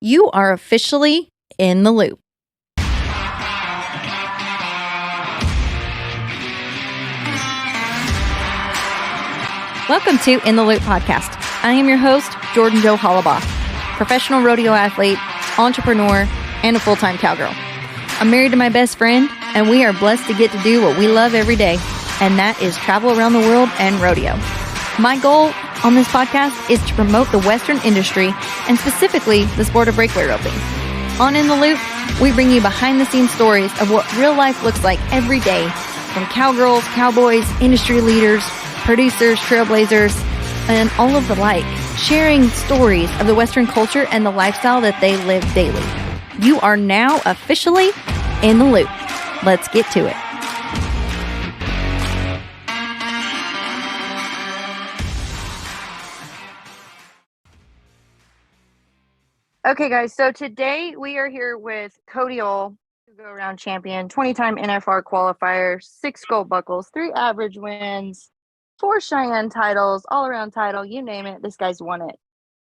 You are officially in the loop. Welcome to In the Loop podcast. I am your host, Jordan Joe Hollabaugh, professional rodeo athlete, entrepreneur, and a full-time cowgirl. I'm married to my best friend, and we are blessed to get to do what we love every day, and that is travel around the world and rodeo. My goal on this podcast is to promote the Western industry and specifically the sport of breakaway roping. On In the Loop, we bring you behind-the-scenes stories of what real life looks like every day from cowgirls, cowboys, industry leaders, producers, trailblazers, and all of the like, sharing stories of the Western culture and the lifestyle that they live daily. You are now officially in the loop. Let's get to it. Okay, guys, so today we are here with Cody Ohl, go-around champion, 20-time NFR qualifier, 6 gold buckles, 3 average wins, 4 Cheyenne titles, all-around title, you name it, this guy's won it.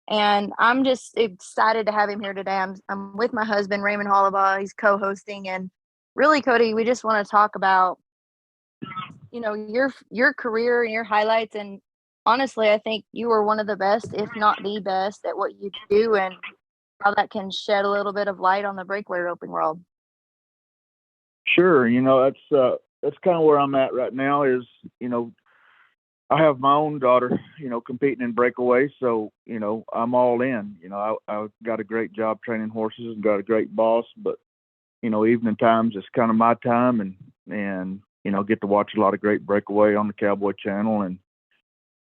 And I'm just excited to have him here today. I'm with my husband, Raymond Hollabaugh. He's co-hosting. And really, Cody, we just want to talk about, your career and your highlights. And honestly, I think you were one of the best, if not the best, at what you do, and how that can shed a little bit of light on the breakaway roping world. Sure. That's kind of where I'm at right now is, I have my own daughter, competing in breakaway. So, I'm all in, I got a great job training horses and got a great boss, but, evening times is kind of my time and, get to watch a lot of great breakaway on the Cowboy Channel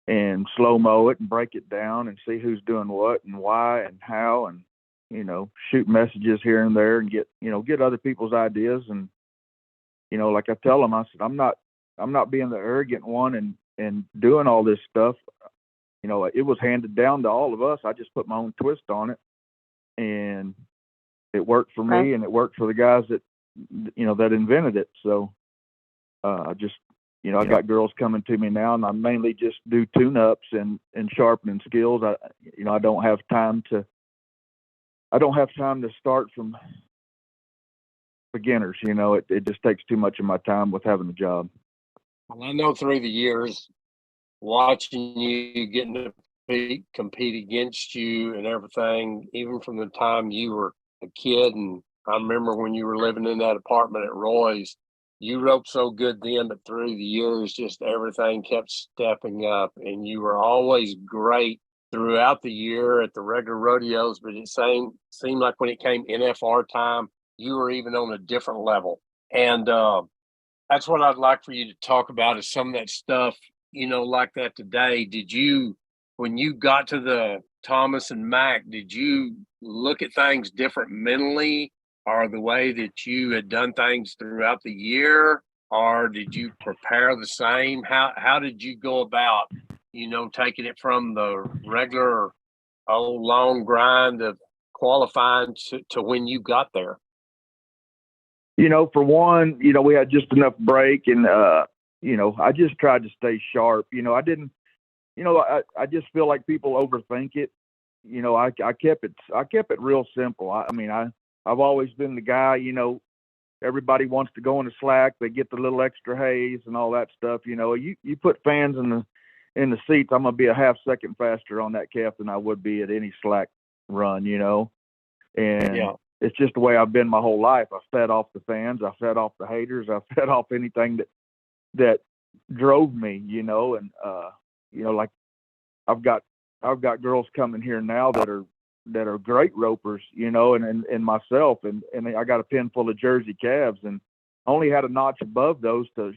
and slow-mo it and break it down and see who's doing what and why and how and, shoot messages here and there and get other people's ideas. And, like I tell them, I said, I'm not being the arrogant one and doing all this stuff. It was handed down to all of us. I just put my own twist on it, and it worked for me and it worked for the guys that invented it. So, I got girls coming to me now, and I mainly just do tune-ups and sharpening skills. I don't have time to start from beginners. It just takes too much of my time with having a job. Well, I know through the years, watching you getting to compete against you and everything, even from the time you were a kid, and I remember when you were living in that apartment at Roy's, you roped so good then, but through the years, just everything kept stepping up, and you were always great throughout the year at the regular rodeos, but it seemed like when it came NFR time, you were even on a different level. And that's what I'd like for you to talk about is some of that stuff, like that today. When you got to the Thomas and Mack, did you look at things different mentally, or the way that you had done things throughout the year, or did you prepare the same? How did you go about, taking it from the regular long grind of qualifying to when you got there? For one, we had just enough break and, I just tried to stay sharp. I didn't, I just feel like people overthink it. I kept it real simple. I've always been the guy, everybody wants to go in the slack. They get the little extra haze and all that stuff. You put fans in the seats, I'm going to be a half second faster on that calf than I would be at any slack run, and yeah. It's just the way I've been my whole life. I fed off the fans. I fed off the haters. I fed off anything that drove me, and, like I've got girls coming here now that are great ropers, and myself, and I got a pen full of Jersey calves, and only had a notch above those to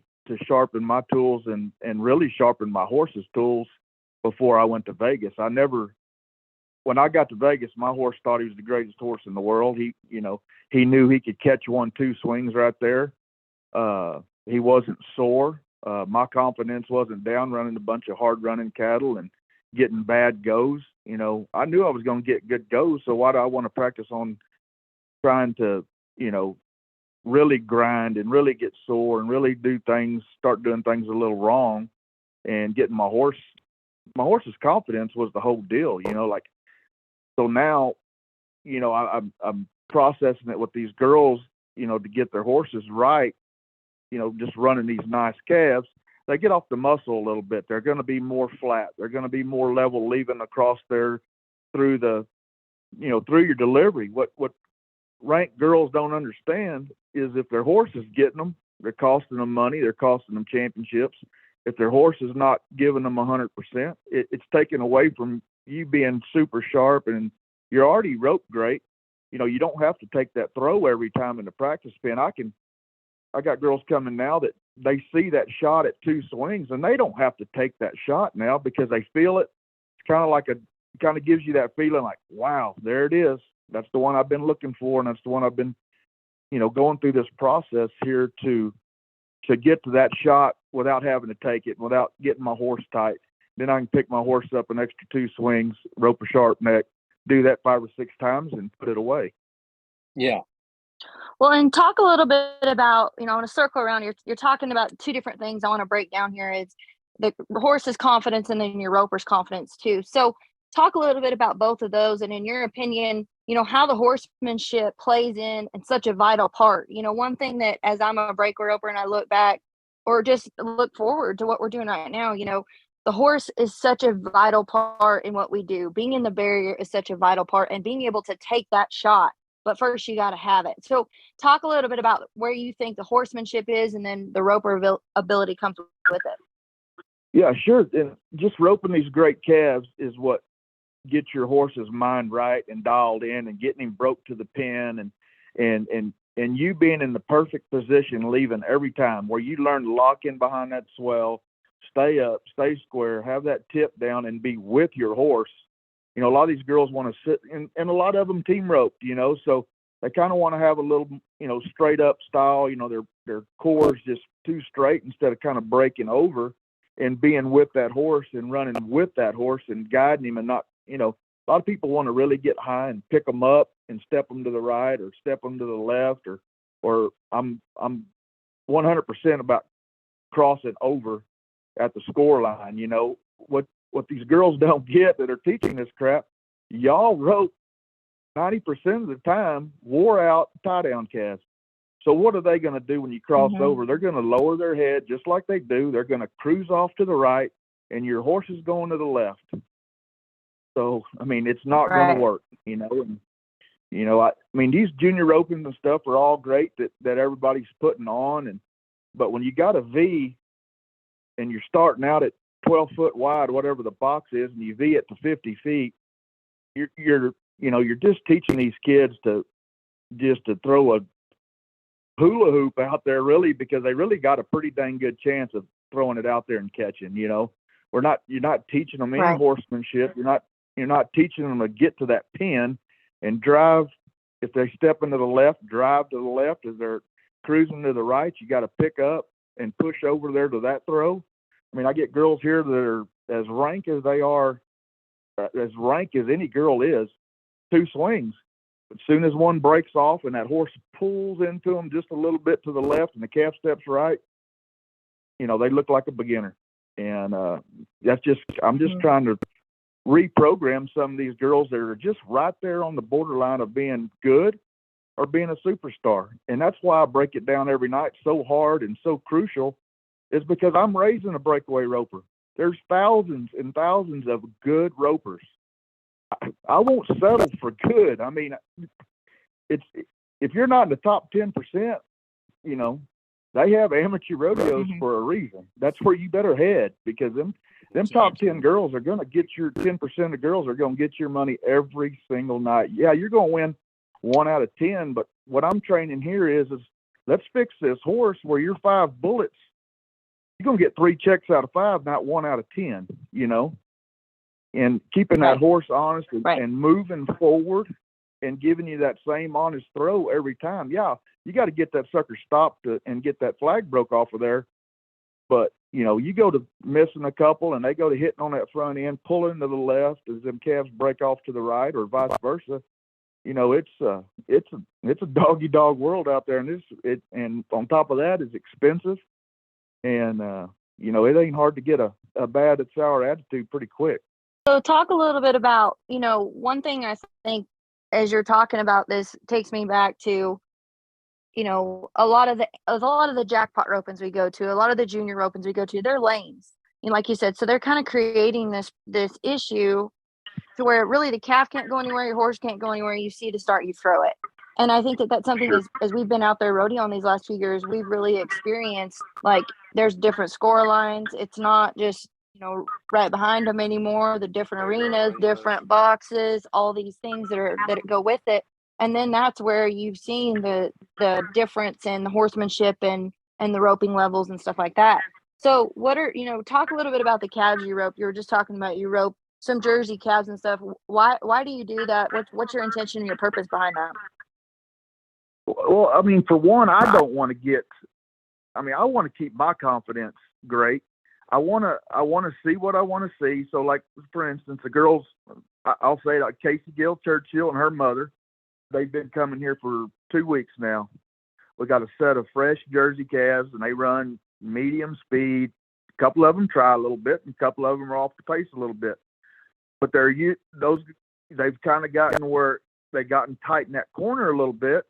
sharpen my tools and really sharpen my horse's tools before I went to Vegas. When I got to Vegas, my horse thought he was the greatest horse in the world. He knew he could catch 1-2 swings right there. He wasn't sore. My confidence wasn't down running a bunch of hard running cattle and getting bad goes. I knew I was going to get good goes. So why do I want to practice on trying to, really grind and really get sore and really start doing things a little wrong and getting my horse's confidence was the whole deal, So now I'm processing it with these girls, to get their horses right, just running these nice calves. They get off the muscle a little bit. They're going to be more flat. They're going to be more level leaving across there through your delivery. What ranked girls don't understand is if their horse is getting them, they're costing them money. They're costing them championships. If their horse is not giving them 100%, it's taken away from you being super sharp, and you're already roped great. You don't have to take that throw every time in the practice pen. I got girls coming now that they see that shot at 2 swings, and they don't have to take that shot now because they feel it. It's kind of gives you that feeling like, wow, there it is. That's the one I've been looking for, and that's the one I've been, going through this process here to get to that shot without having to take it, without getting my horse tight. Then I can pick my horse up an extra 2 swings, rope a sharp neck, do that 5 or 6 times, and put it away. Yeah. Well, and talk a little bit about, I want to circle around. You're talking about 2 different things I want to break down here. Is the horse's confidence and then your roper's confidence too. So talk a little bit about both of those, and in your opinion, how the horsemanship plays in such a vital part. One thing that as I'm a breakaway roper and I look back or just look forward to what we're doing right now, the horse is such a vital part in what we do. Being in the barrier is such a vital part, and being able to take that shot. But first, you got to have it. So talk a little bit about where you think the horsemanship is, and then the roper ability comes with it. Yeah, sure. And just roping these great calves is what gets your horse's mind right and dialed in, and getting him broke to the pen, and you being in the perfect position, leaving every time, where you learn to lock in behind that swell, stay up, stay square, have that tip down, and be with your horse. A lot of these girls want to sit, and a lot of them team roped, so they kind of want to have a little, straight up style. Their core is just too straight instead of kind of breaking over and being with that horse and running with that horse and guiding him, and not, a lot of people want to really get high and pick them up and step them to the right or step them to the left, or I'm 100% about crossing over at the score line. What these girls don't get that are teaching this crap, y'all rope 90% of the time wore out tie down calves. So what are they going to do when you cross over? They're going to lower their head just like they do. They're going to cruise off to the right, and your horse is going to the left. So, it's not going to work, And, these junior ropings and stuff are all great that everybody's putting on. But when you got a V and you're starting out at 12 foot wide, whatever the box is, and you V it to 50 feet, you're just teaching these kids to throw a hula hoop out there, really, because they really got a pretty dang good chance of throwing it out there and catching. You're not teaching them any horsemanship. You're not teaching them to get to that pin and drive. If they step into the left, drive to the left. As they're cruising to the right, you got to pick up and push over there to that throw. I get girls here that are as rank as they are, as rank as any girl is, 2 swings. As soon as one breaks off and that horse pulls into them just a little bit to the left and the calf steps right, they look like a beginner. And I'm just trying to reprogram some of these girls that are just right there on the borderline of being good or being a superstar. And that's why I break it down every night so hard and so crucial, is because I'm raising a breakaway roper. There's thousands and thousands of good ropers. I won't settle for good. It's if you're not in the top 10%, they have amateur rodeos for a reason. That's where you better head, because them top 10 girls are going to get your 10% of girls are going to get your money every single night. Yeah, you're going to win 1 out of 10, but what I'm training here is let's fix this horse where your 5 bullets, you're going to get 3 checks out of 5, not 1 out of 10, and keeping that horse honest and moving forward and giving you that same honest throw every time. Yeah, you got to get that sucker stopped and get that flag broke off of there. But, you go to missing a couple and they go to hitting on that front end, pulling to the left as them calves break off to the right, or vice versa. It's a doggy dog world out there, and and on top of that is expensive, and it ain't hard to get a bad and sour attitude pretty quick. So talk a little bit about, one thing I think as you're talking about this, takes me back to, you know, a lot of the jackpot ropings we go to, a lot of the junior ropings we go to, they're lanes. And like you said, so they're kind of creating this issue to where really the calf can't go anywhere, your horse can't go anywhere. You see to start, you throw it. And I think that that's something as we've been out there rodeoing these last few years, we've really experienced, like, there's different score lines. It's not just, you know, right behind them anymore. The different arenas, different boxes, all these things that go with it. And then that's where you've seen the difference in the horsemanship and the roping levels and stuff like that. So what are, you know, talk a little bit about the calves you rope. You were just talking about you rope some Jersey calves and stuff. Why do you do that? What's your intention and your purpose behind that? Well, I mean, for one, I don't want to get. I mean, I want to keep my confidence great. I want to see what I want to see. So, like for instance, the girls, I'll say like Casey Gill Churchill and her mother, they've been coming here for 2 weeks now. We got a set of fresh Jersey calves, and they run medium speed. A couple of them try a little bit, and a couple of them are off the pace a little bit. But they've kind of gotten where they've gotten tight in that corner a little bit,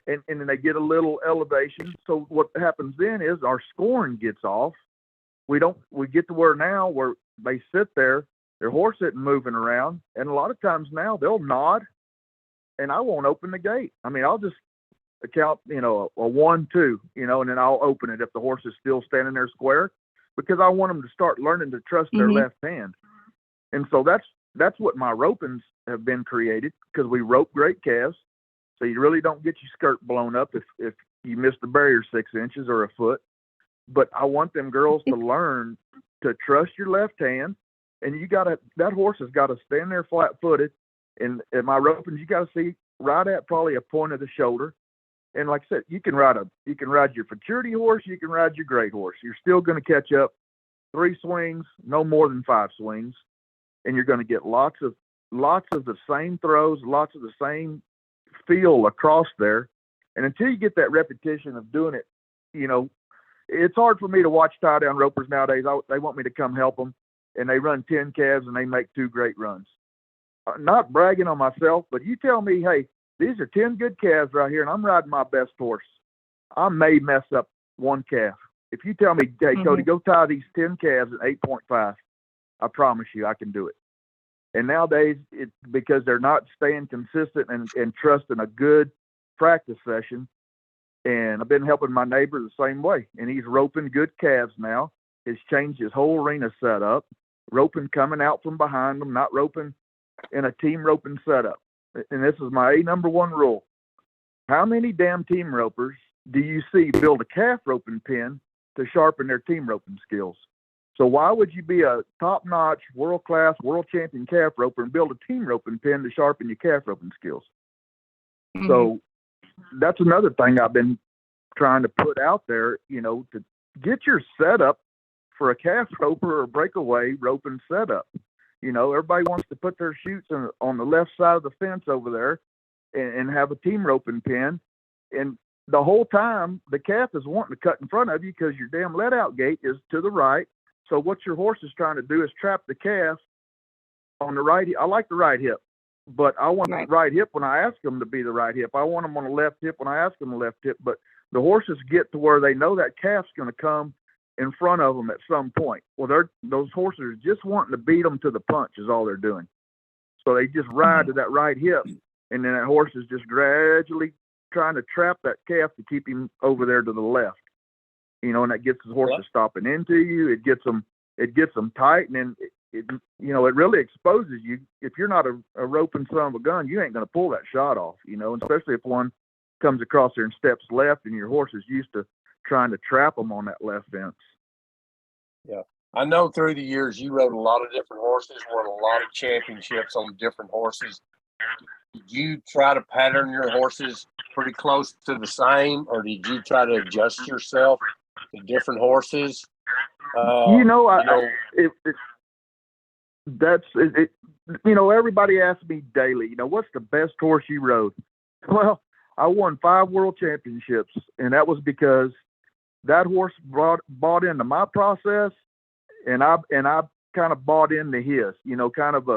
and then they get a little elevation. So what happens then is our scoring gets off. We get to where now where they sit there, their horse isn't moving around, and a lot of times now they'll nod, and I won't open the gate. I mean, I'll just count, you know, a 1, 2, you know, and then I'll open it if the horse is still standing there square, because I want them to start learning to trust their left hand. And so that's what my ropings have been created, because we rope great calves. So you really don't get your skirt blown up if you miss the barrier 6 inches or a foot. But I want them girls to learn to trust your left hand. And that horse has got to stand there flat footed. And at my ropings, you got to see right at probably a point of the shoulder. And like I said, you can ride your futurity horse, you can ride your great horse. You're still going to catch up 3 swings, no more than 5 swings. And you're going to get lots of the same throws, lots of the same feel across there. And until you get that repetition of doing it, you know, it's hard for me to watch tie down ropers nowadays. They want me to come help them, and they run 10 calves and they make 2 great runs. Not bragging on myself, but you tell me, hey, these are 10 good calves right here, and I'm riding my best horse. I may mess up 1 calf. If you tell me, hey, Cody, go tie these 10 calves at 8.5, I promise you I can do it. And nowadays, it's because they're not staying consistent and trusting a good practice session. And I've been helping my neighbor the same way. And he's roping good calves now. He's changed his whole arena setup, roping coming out from behind them, not roping in a team roping setup. And this is my number 1 rule. How many damn team ropers do you see build a calf roping pin to sharpen their team roping skills? So why would you be a top-notch, world-class, world champion calf roper and build a team roping pin to sharpen your calf roping skills? So that's another thing I've been trying to put out there, you know, to get your setup for a calf roper or breakaway roping setup. You know, everybody wants to put their chutes on the left side of the fence over there and have a team roping pin. And the whole time, the calf is wanting to cut in front of you because your damn let-out gate is to the right. So what your horse is trying to do is trap the calf on the right. I like the right hip, but I want the right hip when I ask them to be the right hip. I want them on the left hip when I ask them the left hip. But the horses get to where they know that calf's going to come in front of them at some point. Well, those horses are just wanting to beat them to the punch is all they're doing. So they just ride to that right hip, and then that horse is just gradually trying to trap that calf to keep him over there to the left. You know, and that gets the horses stopping into you. It gets them tight, and then it it really exposes you. If you're not a roping son of a gun, you ain't going to pull that shot off. You know, and especially if one comes across there and steps left, and your horse is used to trying to trap them on that left fence. Yeah, I know through the years you rode a lot of different horses, won a lot of championships on different horses. Did you try to pattern your horses pretty close to the same, or did you try to adjust yourself to different horses? Everybody asks me daily, you know, what's the best horse you rode? Well, I won 5 world championships, and that was because that horse bought into my process, and I kind of bought into his. You know, kind of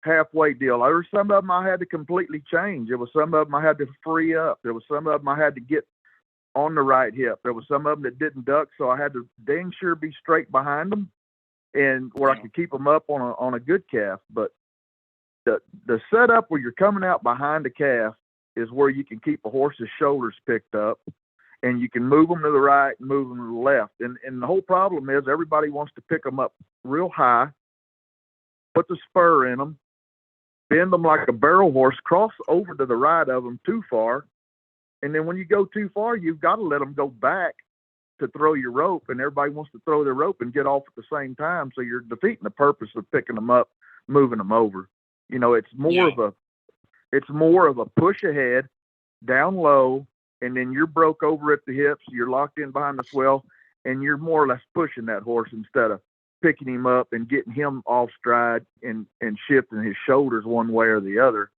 halfway deal. There were some of them I had to completely change. There was some of them I had to free up. There was some of them I had to get on the right hip. There was some of them that didn't duck, so I had to dang sure be straight behind them, and where I could keep them up on a good calf. But the setup where you're coming out behind the calf is where you can keep a horse's shoulders picked up, and you can move them to the right and move them to the left. And the whole problem is everybody wants to pick them up real high, put the spur in them, bend them like a barrel horse, cross over to the right of them too far. And then when you go too far, you've got to let them go back to throw your rope. And everybody wants to throw their rope and get off at the same time. So you're defeating the purpose of picking them up, moving them over. It's more of a push ahead, down low, and then you're broke over at the hips. You're locked in behind the swell, and you're more or less pushing that horse instead of picking him up and getting him off stride and shifting his shoulders one way or the other,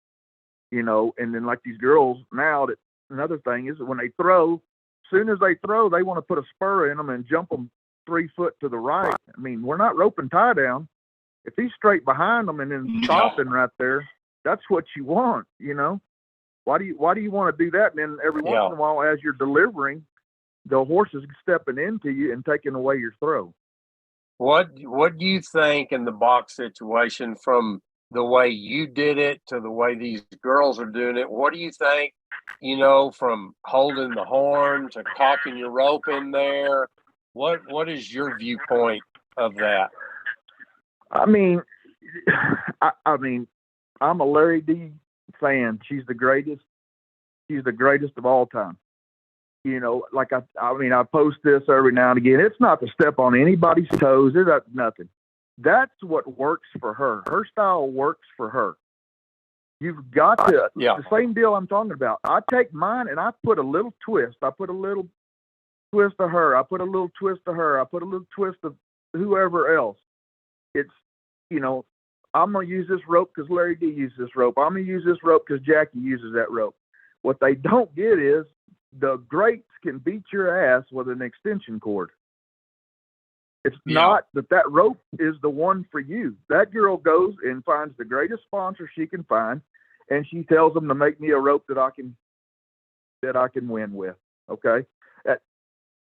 and then like these girls now, that another thing is when they throw, as soon as they throw, they want to put a spur in them and jump them 3 foot to the right. I mean, we're not roping tie down. If he's straight behind them and then stopping right there, that's what you want, Why do you want to do that? And then every once in a while, as you're delivering, the horse is stepping into you and taking away your throw. What do you think in the box situation, from the way you did it to the way these girls are doing it? What do you think, from holding the horn to cocking your rope in there? What is your viewpoint of that? I mean, I'm a Larry D fan. She's the greatest. She's the greatest of all time. Like I post this every now and again. It's not to step on anybody's toes. It's nothing. That's what works for her. Her style works for her. You've got to, the same deal I'm talking about. I take mine and I put a little twist. I put a little twist to her. I put a little twist to her. I put a little twist of whoever else. It's, I'm going to use this rope because Larry D uses this rope. I'm going to use this rope because Jackie uses that rope. What they don't get is the greats can beat your ass with an extension cord. It's not that rope is the one for you. That girl goes and finds the greatest sponsor she can find, and she tells them to make me a rope that I can win with. Okay,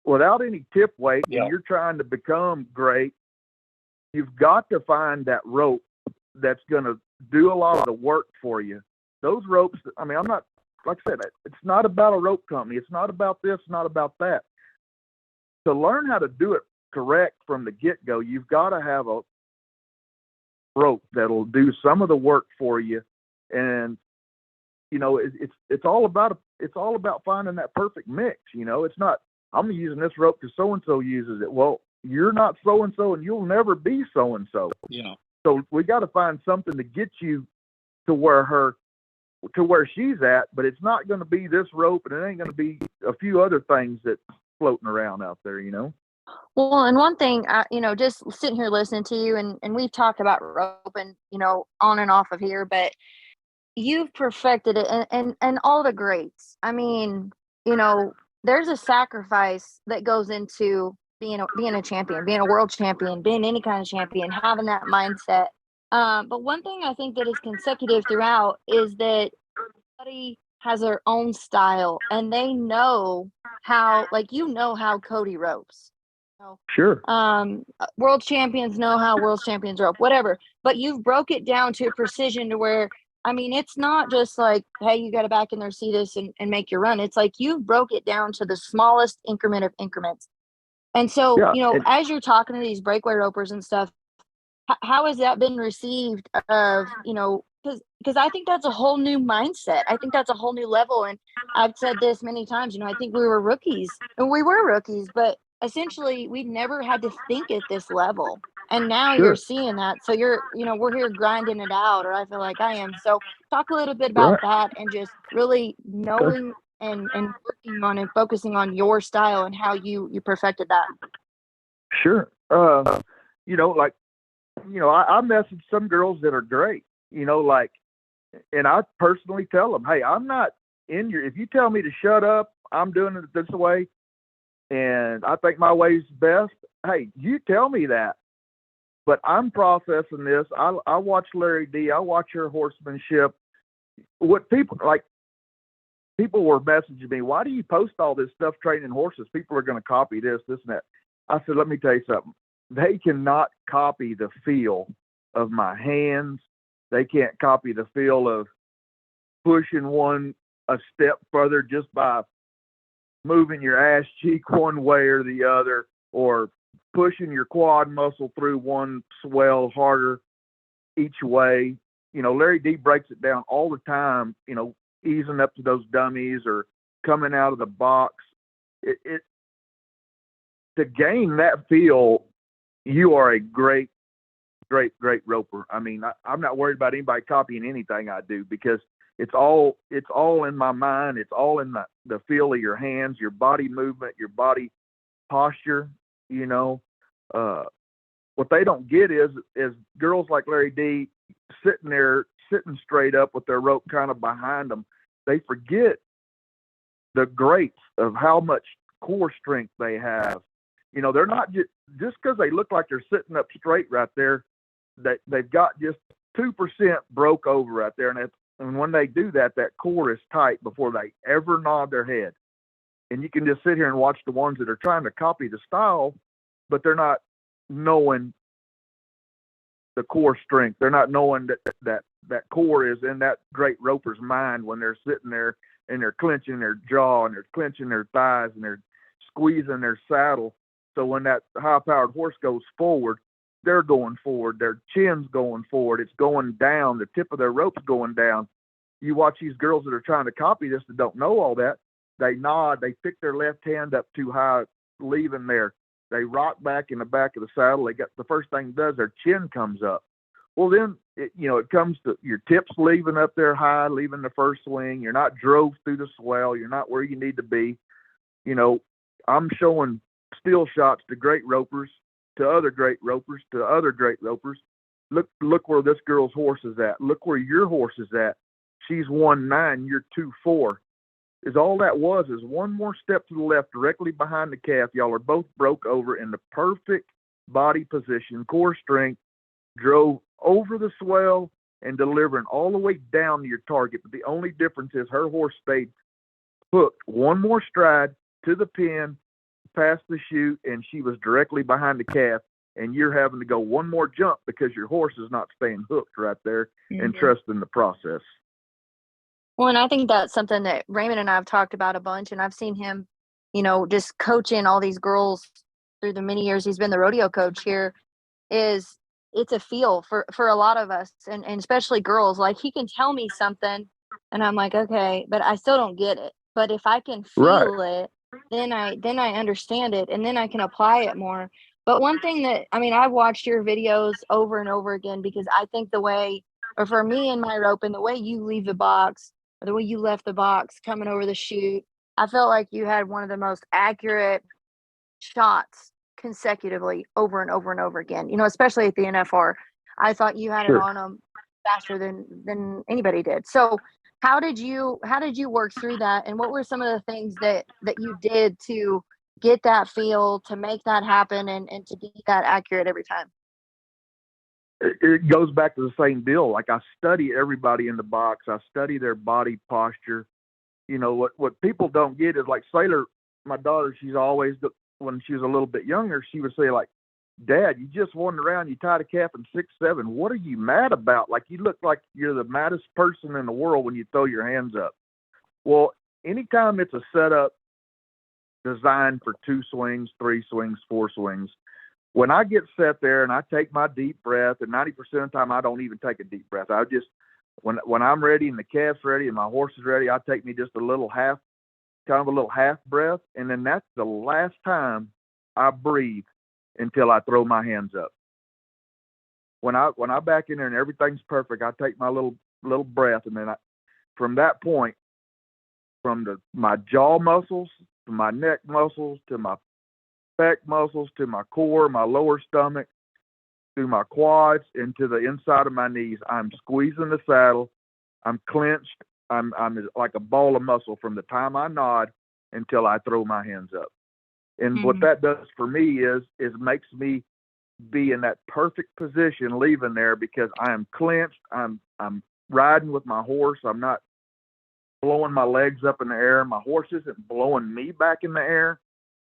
without any tip weight, and you're trying to become great, you've got to find that rope that's going to do a lot of the work for you. Those ropes, I'm not, like I said, it's not about a rope company. It's not about this, not about that. To learn how to do it correct from the get-go, you've got to have a rope that'll do some of the work for you. And, it's all about finding that perfect mix. It's not, I'm using this rope because so-and-so uses it. Well, you're not so-and-so and you'll never be so-and-so. Yeah. So we got to find something to get you to where she's at, but it's not going to be this rope, and it ain't going to be a few other things that's floating around out there, Well, and one thing, just sitting here listening to you, and we've talked about rope and, on and off of here, but you've perfected it, and all the greats. There's a sacrifice that goes into being a champion, being a world champion, being any kind of champion, having that mindset. But one thing I think that is consecutive throughout is that everybody has their own style, and they know how, how Cody ropes. Sure. World champions know how world champions rope, whatever. But you've broke it down to a precision to where, it's not just like, hey, you got to back in there, see this, and make your run. It's like you've broke it down to the smallest increment of increments. And so, as you're talking to these breakaway ropers and stuff, how has that been received of, because I think that's a whole new mindset. I think that's a whole new level. And I've said this many times, I think we were rookies, but essentially we've never had to think at this level. And now you're seeing that. So we're here grinding it out, or I feel like I am. So talk a little bit about that, and just really knowing and working on and focusing on your style and how you perfected that. Sure. I message some girls that are great, and I personally tell them, hey, I'm not if you tell me to shut up, I'm doing it this way, and I think my way's best. Hey, you tell me that. But I'm processing this. I watch Larry D. I watch her horsemanship. What people were messaging me, why do you post all this stuff training horses? People are going to copy this, and that. I said, let me tell you something. They cannot copy the feel of my hands. They can't copy the feel of pushing one a step further just by moving your ass cheek one way or the other, or pushing your quad muscle through one swell harder each way. Larry D breaks it down all the time, easing up to those dummies or coming out of the box. To gain that feel, you are a great roper. I mean, I'm not worried about anybody copying anything I do, because it's all in my mind. It's all in the feel of your hands, your body movement, your body posture. What they don't get is girls like Larry D sitting straight up with their rope kind of behind them. They forget the greats of how much core strength they have. They're not just because they look like they're sitting up straight right there, they've got just 2% broke over right there. And when they do that, that core is tight before they ever nod their head. And you can just sit here and watch the ones that are trying to copy the style, but they're not knowing the core strength. They're not knowing that core is in that great roper's mind when they're sitting there and they're clenching their jaw and they're clenching their thighs and they're squeezing their saddle. So when that high-powered horse goes forward, they're going forward. Their chin's going forward. It's going down. The tip of their rope's going down. You watch these girls that are trying to copy this that don't know all that. They nod. They pick their left hand up too high, leaving there. They rock back in the back of the saddle. The first thing it does, their chin comes up. Well, then it comes to your tips leaving up there high, leaving the first swing. You're not drove through the swell. You're not where you need to be. I'm showing still shots to great ropers, to other great ropers, to other great ropers. Look where this girl's horse is at. Look where your horse is at. She's 1-9, you're 2-4. Is all that is one more step to the left, directly behind the calf. Y'all are both broke over in the perfect body position, core strength, drove over the swell and delivering all the way down to your target. But the only difference is her horse stayed hooked one more stride to the pin, past the chute, and she was directly behind the calf. And you're having to go one more jump because your horse is not staying hooked right there and trusting the process. Well, and I think that's something that Raymond and I have talked about a bunch, and I've seen him, just coaching all these girls through the many years he's been the rodeo coach here. It's a feel for a lot of us, and especially girls. Like, he can tell me something, and I'm like, okay, but I still don't get it. But if I can feel it, then I understand it, and then I can apply it more. But one thing that, I've watched your videos over and over again, because I think for me in my rope, and the way you leave the box, or the way you left the box coming over the chute, I felt like you had one of the most accurate shots consecutively over and over and over again, especially at the NFR. I thought you had it on them faster than anybody did. So how did you work through that? And what were some of the things that you did to get that feel, to make that happen, and to be that accurate every time? It goes back to the same deal. Like, I study everybody in the box. I study their body posture. What people don't get is, like, Saylor, my daughter, she's always, when she was a little bit younger, she would say, like, Dad, you just won around, you tied a calf in 6-7. What are you mad about? Like, you look like you're the maddest person in the world when you throw your hands up. Well, anytime it's a setup designed for 2 swings, 3 swings, 4 swings, when I get set there and I take my deep breath, and 90% of the time I don't even take a deep breath. I just, when I'm ready and the calf's ready and my horse is ready, I take me just a little half breath, and then that's the last time I breathe until I throw my hands up. When I back in there and everything's perfect, I take my little breath, and then from that point, from my jaw muscles to my neck muscles to my pec muscles to my core, my lower stomach, through my quads into the inside of my knees, I'm squeezing the saddle. I'm clenched. I'm like a ball of muscle from the time I nod until I throw my hands up. And what that does for me is makes me be in that perfect position leaving there because I am clinched. I'm riding with my horse. I'm not blowing my legs up in the air. My horse isn't blowing me back in the air.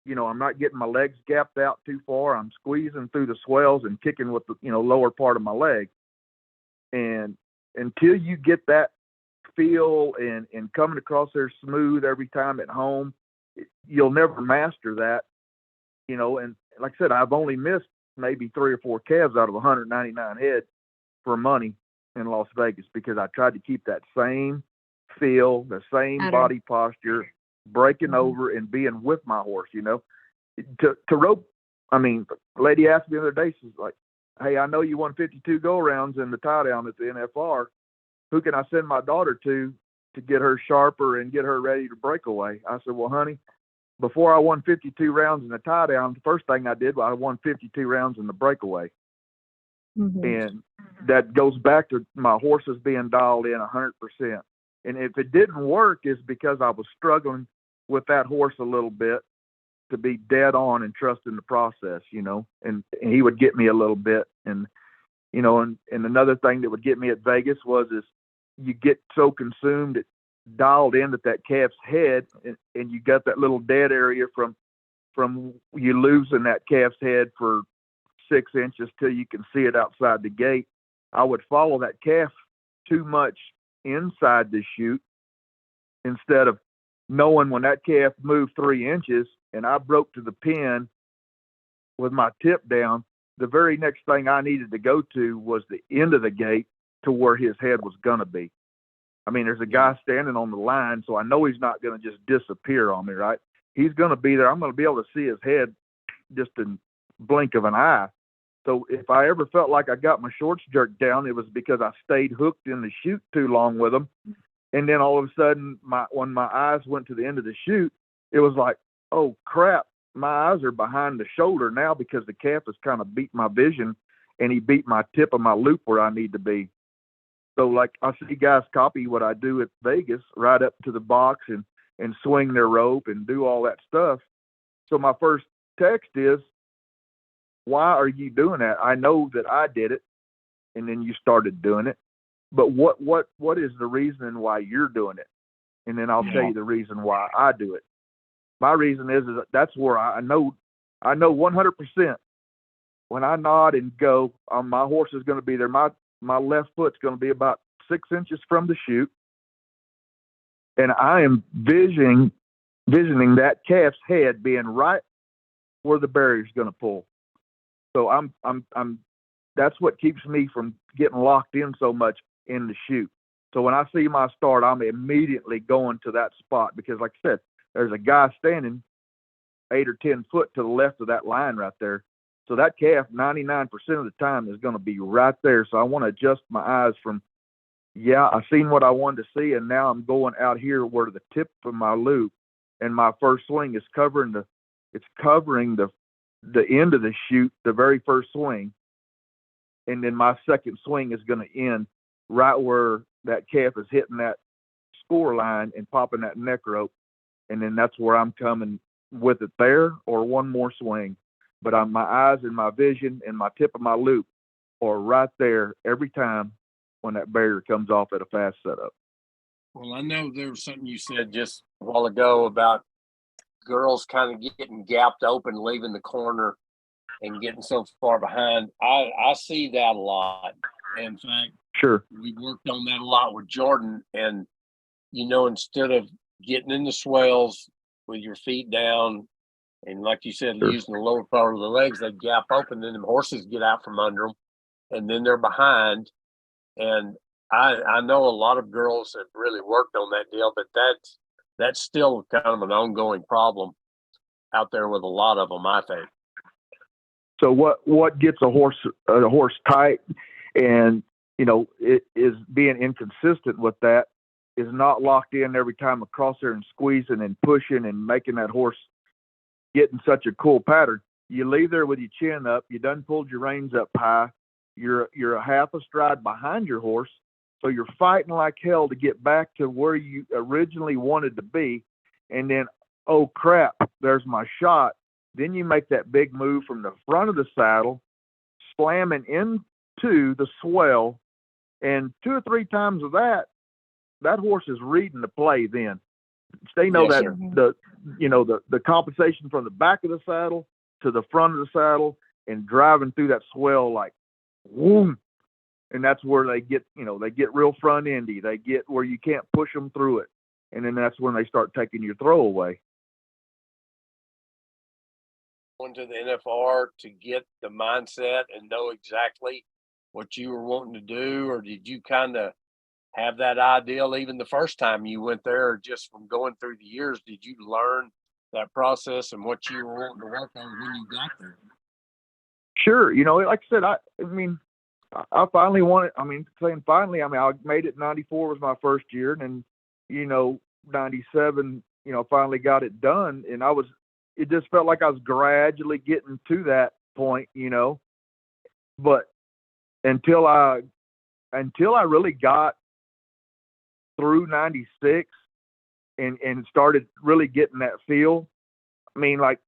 I'm not getting my legs gapped out too far. I'm squeezing through the swells and kicking with the, lower part of my leg. And until you get that feel and coming across there smooth every time at home, you'll never master that, and like I said, I've only missed maybe 3 or 4 calves out of 199 head for money in Las Vegas because I tried to keep that same feel, the same body posture, breaking over and being with my horse, to rope. I mean, a lady asked me the other day, she's like, "Hey, I know you won 52 go-rounds in the tie-down at the NFR. Who can I send my daughter to get her sharper and get her ready to break away?" I said, "Well, honey, before I won 52 rounds in the tie-down, the first thing I did was I won 52 rounds in the breakaway." Mm-hmm. And that goes back to my horses being dialed in 100%. And if it didn't work, it's because I was struggling with that horse a little bit to be dead on and trusting the process, and he would get me a little bit. And, and another thing that would get me at Vegas is you get so consumed, dialed in at that calf's head, and you got that little dead area from you losing that calf's head for 6 inches till you can see it outside the gate. I would follow that calf too much inside the chute instead of knowing when that calf moved 3 inches and I broke to the pin with my tip down, the very next thing I needed to go to was the end of the gate to where his head was going to be. I mean, there's a guy standing on the line, so I know he's not going to just disappear on me, right? He's going to be there. I'm going to be able to see his head just in blink of an eye. So if I ever felt like I got my shorts jerked down, it was because I stayed hooked in the chute too long with him. And then all of a sudden, when my eyes went to the end of the chute, it was like, oh, crap, my eyes are behind the shoulder now because the calf has kind of beat my vision and he beat my tip of my loop where I need to be. So, like, I see guys copy what I do at Vegas, ride up to the box and swing their rope and do all that stuff. So my first text is, why are you doing that? I know that I did it, and then you started doing it. But what is the reason why you're doing it? And then I'll tell you the reason why I do it. My reason is that's where I know 100% when I nod and go, my horse is going to be there. My left foot's going to be about 6 inches from the chute, and I am visioning that calf's head being right where the barrier's going to pull. So I'm that's what keeps me from getting locked in so much in the chute. So when I see my start, I'm immediately going to that spot because, like I said, there's a guy standing 8 or 10 foot to the left of that line right there. So that calf, 99% of the time, is going to be right there. So I want to adjust my eyes from, I've seen what I wanted to see, and now I'm going out here where the tip of my loop and my first swing is covering the end of the chute, the very first swing. And then my second swing is going to end right where that calf is hitting that score line and popping that neck rope. And then that's where I'm coming with it there or one more swing. But my eyes and my vision and my tip of my loop are right there every time when that barrier comes off at a fast setup. Well, I know there was something you said just a while ago about girls kind of getting gapped open, leaving the corner and getting so far behind. I see that a lot. In fact, sure, we worked on that a lot with Jordan. And, instead of getting in the swells with your feet down, and like you said, using the lower part of the legs, they gap open, then the horses get out from under them, and then they're behind. And I know a lot of girls have really worked on that deal, but that's still kind of an ongoing problem out there with a lot of them, I think. So what gets a horse tight, and it is being inconsistent with that, is not locked in every time across there and squeezing and pushing and making that horse get in such a cool pattern. You leave there with your chin up, you done pulled your reins up high, you're a half a stride behind your horse, so you're fighting like hell to get back to where you originally wanted to be, and then, oh crap, there's my shot. Then you make that big move from the front of the saddle slamming into the swell, and 2 or 3 times of that horse is reading the play. Then they know Yes, that sir. the compensation from the back of the saddle to the front of the saddle and driving through that swell like whoom. And that's where they get real front endy. They get where you can't push them through it. And then that's when they start taking your throw away. Going to the NFR to get the mindset and know exactly what you were wanting to do, or did you kind of have that ideal even the first time you went there, or just from going through the years, did you learn that process and what you were wanting to work on when you got there? Sure. Like I said, I finally won it. Saying finally, I made it. 94 was my first year, and then, 97, finally got it done. And it just felt like I was gradually getting to that point, but until I really got through 96 and started really getting that feel. Like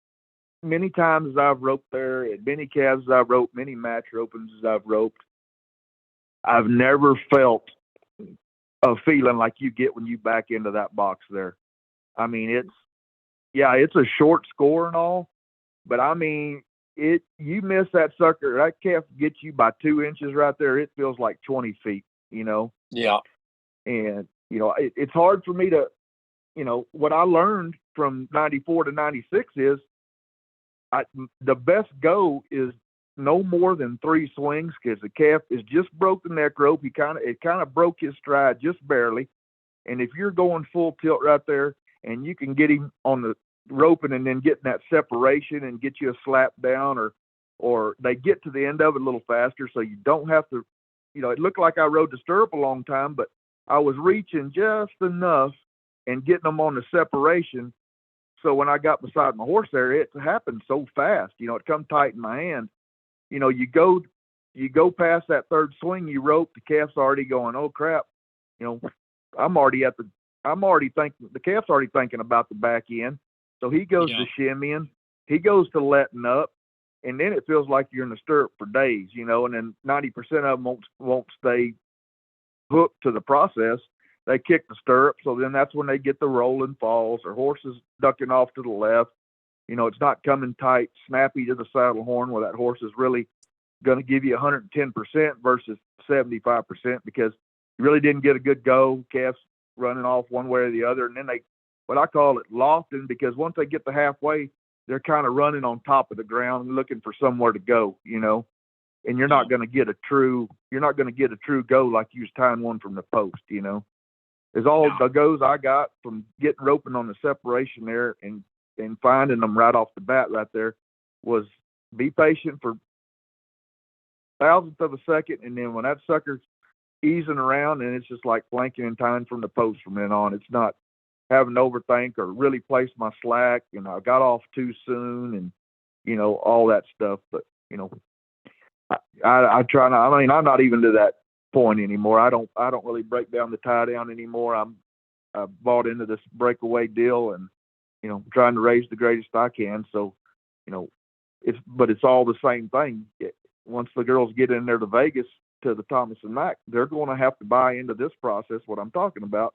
many times as I've roped there, and many calves as I've roped, many match ropings as I've roped, I've never felt a feeling like you get when you back into that box there. It's a short score and all, but you miss that sucker, that calf gets you by 2 inches right there. It feels like 20 feet, Yeah. And, it's hard for me to, what I learned from 94 to 96 is the best go is no more than 3 swings, because the calf is just broke the neck rope. It kind of broke his stride just barely. And if you're going full tilt right there and you can get him on the roping and then getting that separation and get you a slap down, or they get to the end of it a little faster, so you don't have to, it looked like I rode the stirrup a long time, but I was reaching just enough and getting them on the separation. So when I got beside my horse there, it happened so fast. It come tight in my hand. You go past that third swing you rope, the calf's already going, oh crap. I'm already thinking, the calf's already thinking about the back end. So he goes to shimmying, he goes to letting up, and then it feels like you're in the stirrup for days, and then 90% of them won't stay hooked to the process. They kick the stirrup. So then that's when they get the rolling falls, or horses ducking off to the left. It's not coming tight, snappy to the saddle horn, where that horse is really going to give you 110% versus 75%, because you really didn't get a good go. Calves running off one way or the other. And then what I call it, lofting, because once they get to halfway, they're kind of running on top of the ground looking for somewhere to go, and you're not going to get a true go like you was tying one from the post, Is all the goes I got from getting roping on the separation there and finding them right off the bat right there was be patient for thousandth of a second, and then when that sucker's easing around, and it's just like flanking and tying from the post from then on. It's not having to overthink or really place my slack, I got off too soon, and all that stuff. But I try not. I'm not even to that point anymore. I don't really break down the tie down anymore. I bought into this breakaway deal, and trying to raise the greatest I can. So it's all the same thing. Once the girls get in there to Vegas, to the Thomas and Mack, they're going to have to buy into this process, what I'm talking about.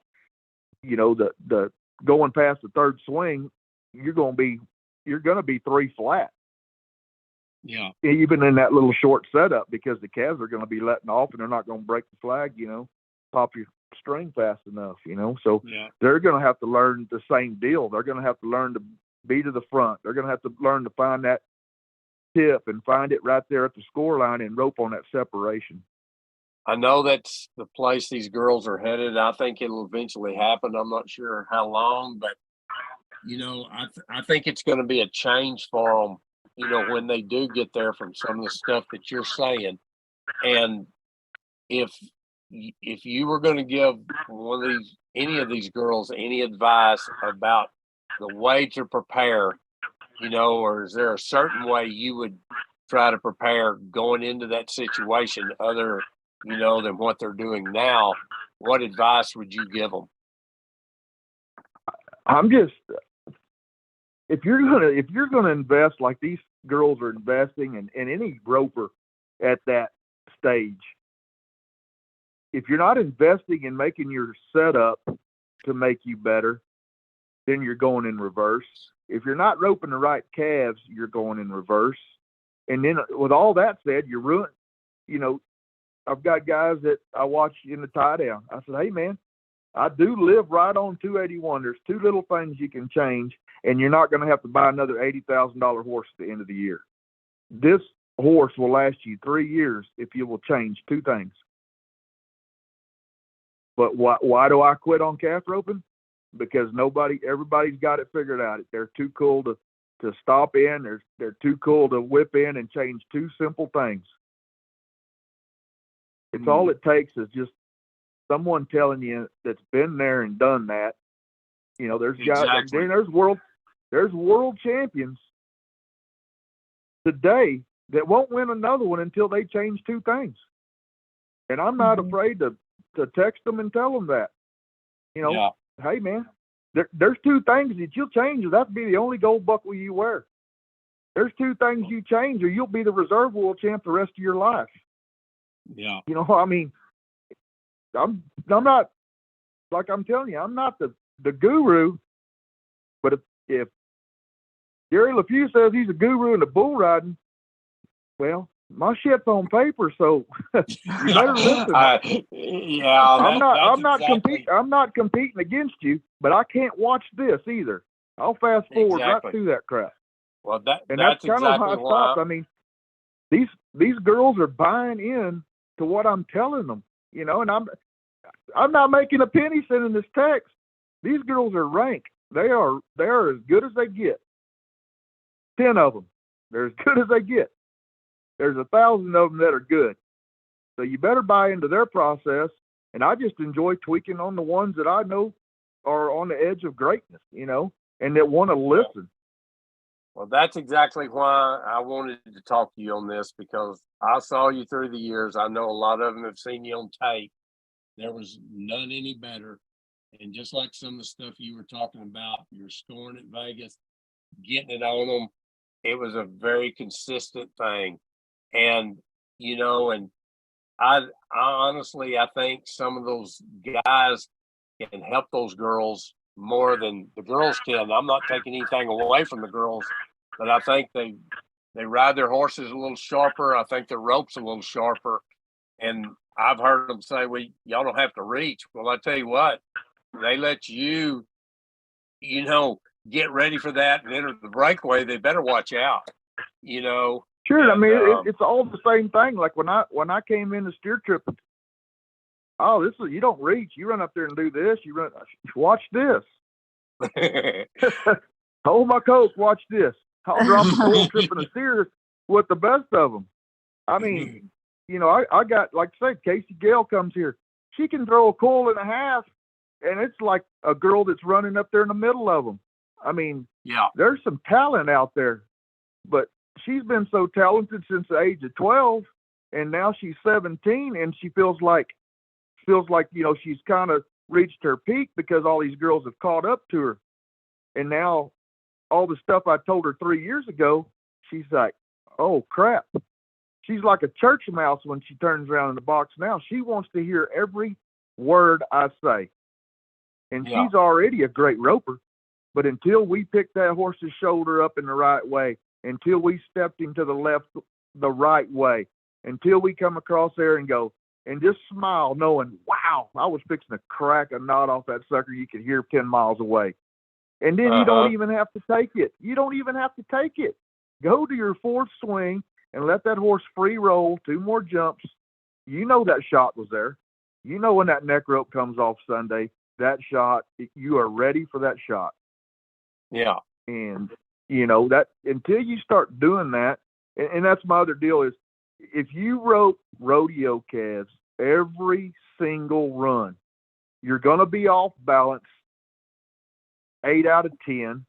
The going past the third swing, you're going to be 3 flat. Yeah. Even in that little short setup, because the calves are going to be letting off, and they're not going to break the flag, pop your string fast enough, So they're going to have to learn the same deal. They're going to have to learn to be to the front. They're going to have to learn to find that tip and find it right there at the score line and rope on that separation. I know that's the place these girls are headed. I think it'll eventually happen. I'm not sure how long, but I think it's going to be a change for them, when they do get there, from some of the stuff that you're saying. And if you were going to give any of these girls any advice about the way to prepare, or is there a certain way you would try to prepare going into that situation other, than what they're doing now, what advice would you give them? If you're gonna invest like these girls are investing, and any roper at that stage. If you're not investing in making your setup to make you better, then you're going in reverse. If you're not roping the right calves, you're going in reverse. And then with all that said, you're ruined. I've got guys that I watch in the tie down. I said, hey, man, I do live right on 281. There's two little things you can change, and you're not going to have to buy another $80,000 horse at the end of the year. This horse will last you 3 years if you will change two things. But why do I quit on calf roping? Because everybody's got it figured out. They're too cool to stop in. They're too cool to whip in and change two simple things. It's all it takes is just someone telling you that's been there and done that. There's guys, exactly. there's world champions today that won't win another one until they change two things. And I'm not afraid to text them and tell them that, hey man, there's two things that you'll change, or that'll be the only gold buckle you wear. There's two things you change, or you'll be the reserve world champ the rest of your life. Yeah. I'm not, like I'm telling you, I'm not the guru, but if Gary LeFew says he's a guru in the bull riding, well, my shit's on paper, so you better listen. I'm not competing against you, but I can't watch this either. I'll fast forward right through that crap. Well, that's kind of exactly how I stopped. These girls are buying in to what I'm telling them, and I'm not making a penny sending this text. These girls are ranked. They are as good as they get. 10 of them, they're as good as they get. There's 1,000 of them that are good. So you better buy into their process. And I just enjoy tweaking on the ones that I know are on the edge of greatness, and that want to listen. Well, that's exactly why I wanted to talk to you on this, because I saw you through the years. I know a lot of them have seen you on tape. There was none any better. And just like some of the stuff you were talking about, you were scoring at Vegas, getting it on them. It was a very consistent thing. And, and I honestly, I think some of those guys can help those girls more than the girls can. I'm not taking anything away from the girls, but I think they ride their horses a little sharper. I think their rope's a little sharper. And I've heard them say, well, y'all don't have to reach. Well, I tell you what, they let you, get ready for that and enter the breakaway. They better watch out, Sure. And, it's all the same thing. Like when I came in the steer trip, you don't reach. You run up there and do this. Watch this. Hold my coat. Watch this. I'll drop a bull trip and a steer with the best of them. I got, like I said, Casey Gale comes here. She can throw a coil and a half, and it's like a girl that's running up there in the middle of them. There's some talent out there, but she's been so talented since the age of 12, and now she's 17, and she feels like she's kind of reached her peak because all these girls have caught up to her. And now all the stuff I told her 3 years ago, she's like, oh crap. She's like a church mouse when she turns around in the box now. She wants to hear every word I say. And she's already a great roper. But until we picked that horse's shoulder up in the right way, until we stepped him to the left the right way, until we come across there and go, and just smile knowing, wow, I was fixing to crack a knot off that sucker you could hear 10 miles away. And then you don't even have to take it. You don't even have to take it. Go to your fourth swing and let that horse free roll 2 more jumps. That shot was there. When that neck rope comes off Sunday, that shot, you are ready for that shot. Yeah. And, that until you start doing that, and that's my other deal is, if you rope rodeo calves every single run, you're going to be off balance 8 out of 10.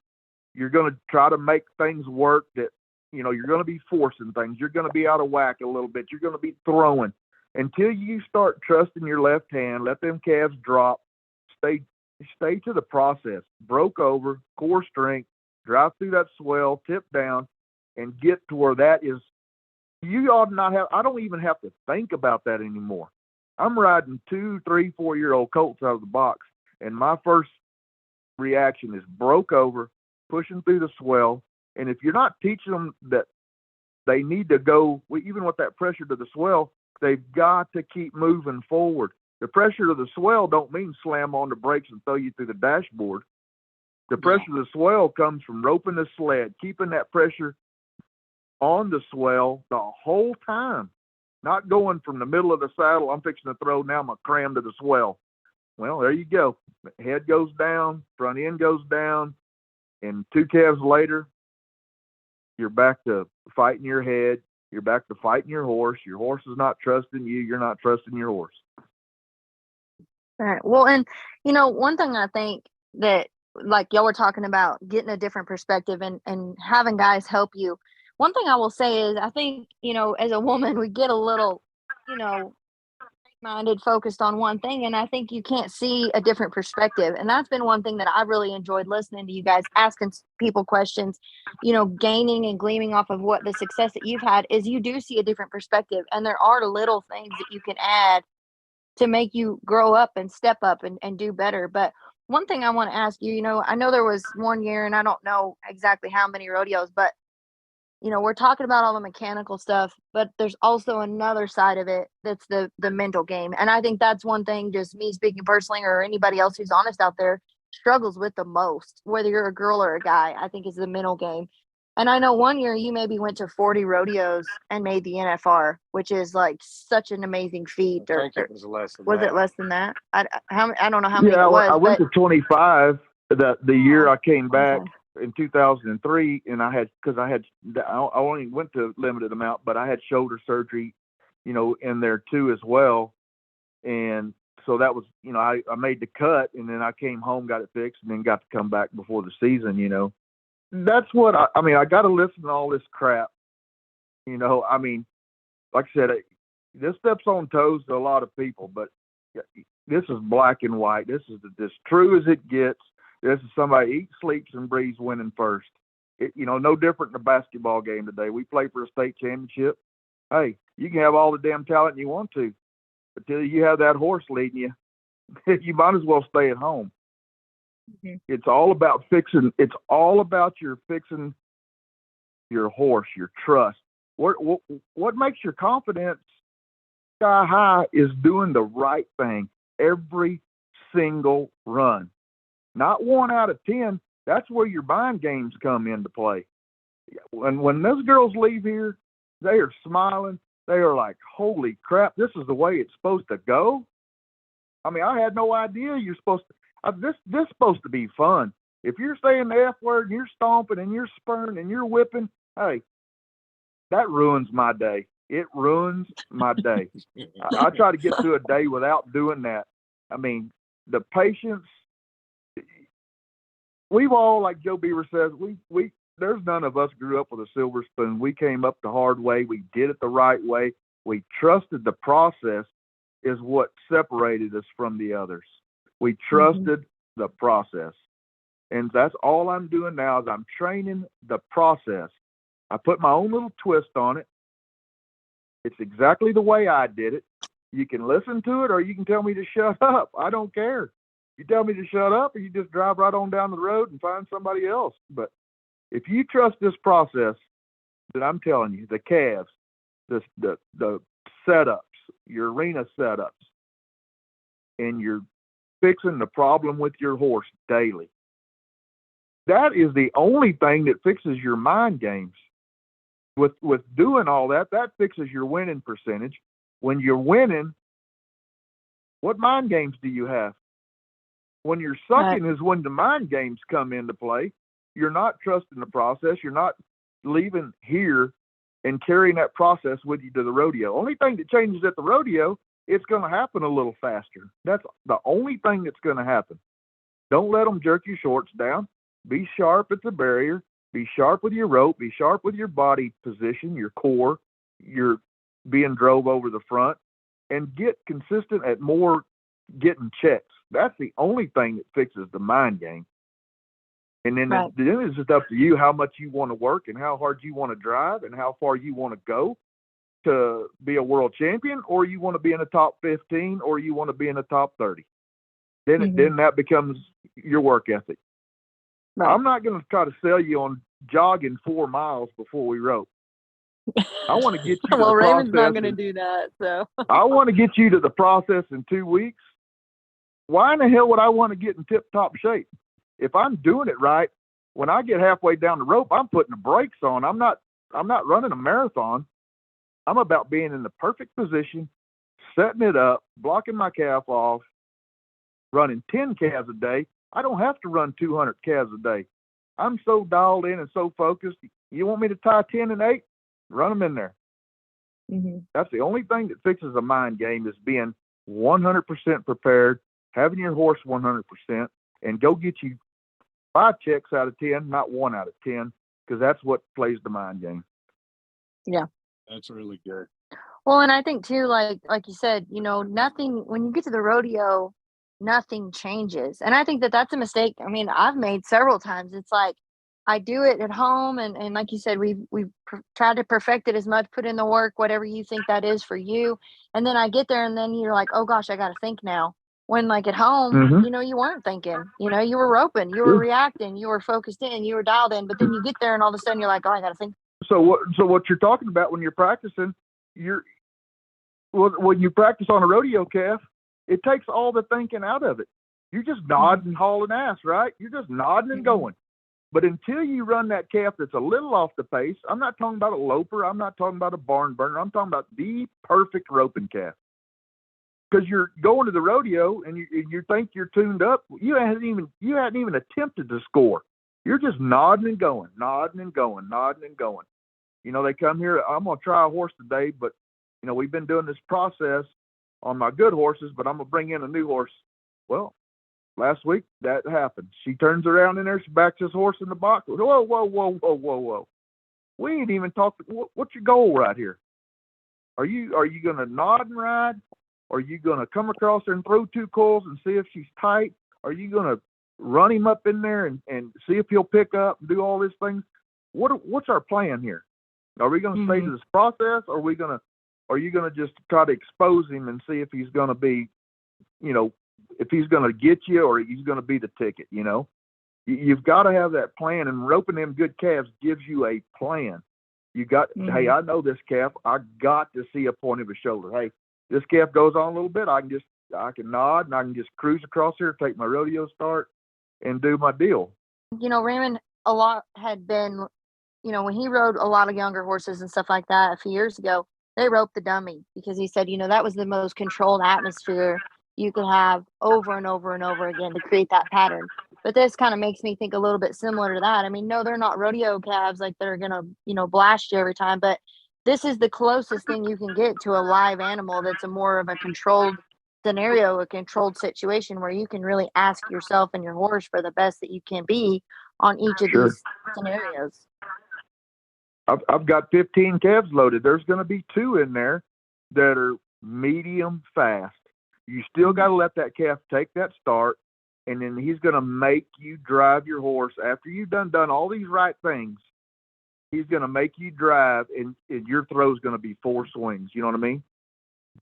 You're going to try to make things work that, you're going to be forcing things. You're going to be out of whack a little bit. You're going to be throwing. Until you start trusting your left hand, let them calves drop, stay to the process. Broke over, core strength, drive through that swell, tip down, and get to where that is You ought not have. I don't even have to think about that anymore. I'm riding 2, 3, 4-year-old colts out of the box, and my first reaction is broke over, pushing through the swell. And if you're not teaching them that they need to go, even with that pressure to the swell, they've got to keep moving forward. The pressure to the swell don't mean slam on the brakes and throw you through the dashboard. The pressure of the swell comes from roping the sled, keeping that pressure on the swell the whole time, not going from the middle of the saddle. I'm fixing to throw, now I'm going to cram to the swell. Well, there you go. Head goes down, front end goes down, and 2 calves later, you're back to fighting your head. You're back to fighting your horse. Your horse is not trusting you. You're not trusting your horse. All right. Well, and, one thing I think that, like y'all were talking about, getting a different perspective and having guys help you. One thing I will say is I think, as a woman, we get a little, minded, focused on one thing, and I think you can't see a different perspective. And that's been one thing that I really enjoyed listening to you guys, asking people questions, gaining and gleaming off of what the success that you've had is. You do see a different perspective, and there are little things that you can add to make you grow up and step up and do better. But one thing I want to ask you, I know there was one year, and I don't know exactly how many rodeos, but we're talking about all the mechanical stuff, but there's also another side of it that's the mental game. And I think that's one thing, just me speaking personally, or anybody else who's honest out there, struggles with the most, whether you're a girl or a guy, I think is the mental game. And I know one year you maybe went to 40 rodeos and made the NFR, which is like such an amazing feat. I think it was less than was that. it less than that? I don't know how many it was. I went to 25 the year I came back. Okay. In 2003, and I only went to limited amount, but I had shoulder surgery, in there too as well. And so that was, I made the cut, and then I came home, got it fixed, and then got to come back before the season. That's what I got to listen to all this crap. Like I said, this steps on toes to a lot of people, but this is black and white. This is as true as it gets. This is somebody eats, sleeps, and breathes winning first. No different than a basketball game today. We play for a state championship. Hey, you can have all the damn talent you want to, but till you have that horse leading you, you might as well stay at home. Mm-hmm. It's all about fixing. It's all about fixing your horse, your trust. What makes your confidence sky high is doing the right thing every single run. Not 1 out of 10. That's where your mind games come into play. When those girls leave here, they are smiling. They are like, holy crap, this is the way it's supposed to go. I had no idea you're supposed to. This is supposed to be fun. If you're saying the F word and you're stomping and you're spurring and you're whipping, hey, that ruins my day. It ruins my day. I try to get through a day without doing that. The patience. We've all, like Joe Beaver says, there's none of us grew up with a silver spoon. We came up the hard way. We did it the right way. We trusted the process is what separated us from the others. We trusted the process. And that's all I'm doing now is I'm training the process. I put my own little twist on it. It's exactly the way I did it. You can listen to it or you can tell me to shut up. I don't care. You tell me to shut up, or you just drive right on down the road and find somebody else. But if you trust this process that I'm telling you, the calves, the setups, your arena setups, and you're fixing the problem with your horse daily, that is the only thing that fixes your mind games. With doing all that fixes your winning percentage. When you're winning, what mind games do you have? When you're sucking is when the mind games come into play. You're not trusting the process. You're not leaving here and carrying that process with you to the rodeo. Only thing that changes at the rodeo, it's going to happen a little faster. That's the only thing that's going to happen. Don't let them jerk your shorts down. Be sharp at the barrier. Be sharp with your rope. Be sharp with your body position, your core, your being drove over the front, and get consistent at more getting checks. That's the only thing that fixes the mind game. And then it's just up to you how much you want to work and how hard you want to drive and how far you want to go. to be a world champion, or you want to be in the top 15, or you want to be in the top 30. Then that becomes your work ethic. Right. I'm not going to try to sell you on jogging 4 miles before we rope. I want to get you to well, the Raymond's not process going to do that. So I want to get you to the process in 2 weeks. Why in the hell would I want to get in tip-top shape? If I'm doing it right, when I get halfway down the rope, I'm putting the brakes on. I'm not running a marathon. I'm about being in the perfect position, setting it up, blocking my calf off, running 10 calves a day. I don't have to run 200 calves a day. I'm so dialed in and so focused. You want me to tie 10 and 8? Run them in there. That's the only thing that fixes a mind game, is being 100% prepared, having your horse 100%, and go get you 5 checks out of 10, not 1 out of 10, because that's what plays the mind game. Yeah. That's really good. Well, and I think too, like you said, nothing, when you get to the rodeo, nothing changes. And I think that that's a mistake. I mean, I've made several times. It's like, I do it at home. And like you said, we've tried to perfect it as much, put in the work, whatever you think that is for you. And then I get there and then you're like, oh gosh, I got to think now. When like at home, you weren't thinking, you were roping, you were reacting, you were focused in, you were dialed in, but then you get there and all of a sudden you're like, oh, I got to think. So what you're talking about when you're practicing, when you practice on a rodeo calf, it takes all the thinking out of it. You're just nodding and hauling ass, right? You're just nodding and going. But until you run that calf that's a little off the pace, I'm not talking about a loper, I'm not talking about a barn burner, I'm talking about the perfect roping calf. Because you're going to the rodeo and you think you're tuned up. You hadn't even attempted to score. You're just nodding and going, nodding and going, nodding and going. They come here, I'm going to try a horse today, but, we've been doing this process on my good horses, but I'm going to bring in a new horse. Well, last week that happened. She turns around in there, she backs this horse in the box. Whoa, whoa, whoa, whoa, whoa, whoa. We ain't even talked. What's your goal right here? Are you going to nod and ride? Are you going to come across there and throw 2 coils and see if she's tight? Are you going to run him up in there and see if he'll pick up and do all these things? What's our plan here? Are we going to stay to this process, or are you going to just try to expose him and see if he's going to be, if he's going to get you or he's going to be the ticket? You've got to have that plan, and roping them good calves gives you a plan. You got, hey, I know this calf. I got to see a point of his shoulder. Hey, this calf goes on a little bit. I can nod and I can just cruise across here, take my rodeo start, and do my deal. Raymond, a lot had been, when he rode a lot of younger horses and stuff like that a few years ago, they roped the dummy because he said, that was the most controlled atmosphere you could have over and over and over again to create that pattern. But this kind of makes me think a little bit similar to that. I mean, no, they're not rodeo calves like they're going to, blast you every time, but this is the closest thing you can get to a live animal that's a more of a controlled scenario, a controlled situation where you can really ask yourself and your horse for the best that you can be on each of these scenarios. I've got 15 calves loaded. There's going to be 2 in there that are medium fast. You still got to let that calf take that start, and then he's going to make you drive your horse after you've done all these right things. He's going to make you drive, and your throw is going to be 4 swings. You know what I mean?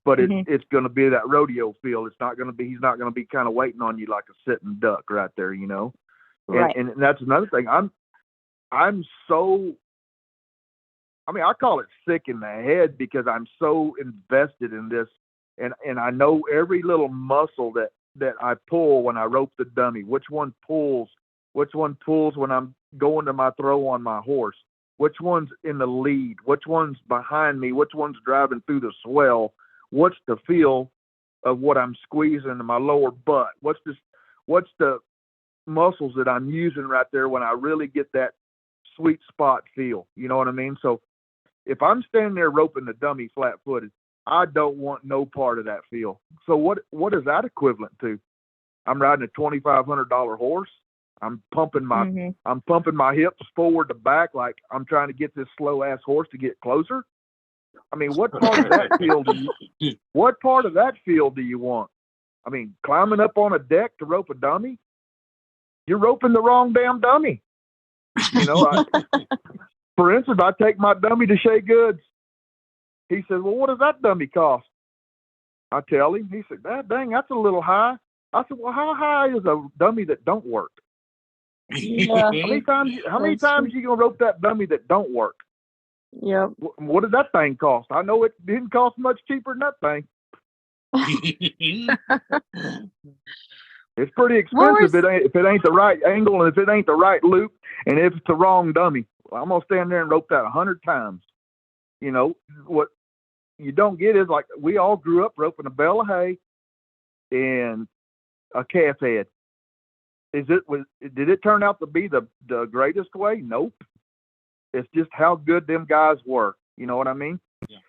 But it's going to be that rodeo feel. It's not going to be. He's not going to be kind of waiting on you like a sitting duck right there. Right. And that's another thing. I'm so. I mean, I call it sick in the head because I'm so invested in this, and I know every little muscle that I pull when I rope the dummy. Which one pulls when I'm going to my throw on my horse? Which one's in the lead? Which one's behind me? Which one's driving through the swell? What's the feel of what I'm squeezing in my lower butt? What's the muscles that I'm using right there when I really get that sweet spot feel? You know what I mean? So if I'm standing there roping the dummy flat-footed, I don't want no part of that feel. So what is that equivalent to? I'm riding a $2,500 horse. I'm pumping my hips forward to back like I'm trying to get this slow ass horse to get closer. I mean, what part of that field do you want? I mean, climbing up on a deck to rope a dummy? You're roping the wrong damn dummy. For instance, I take my dummy to Shea Goods. He said, well, what does that dummy cost? I tell him. He said, dang, that's a little high. I said, well, how high is a dummy that don't work? Yeah. How many times you gonna rope that dummy that don't work? Yep. What does that thing cost? I know it didn't cost much cheaper than that thing. It's pretty expensive if it ain't the right angle and if it ain't the right loop and if it's the wrong dummy. I'm gonna stand there and rope that 100 times. You know what you don't get is, like, we all grew up roping a bale of hay and a calf head. Did it turn out to be the greatest way? Nope. It's just how good them guys were. You know what I mean? Yeah.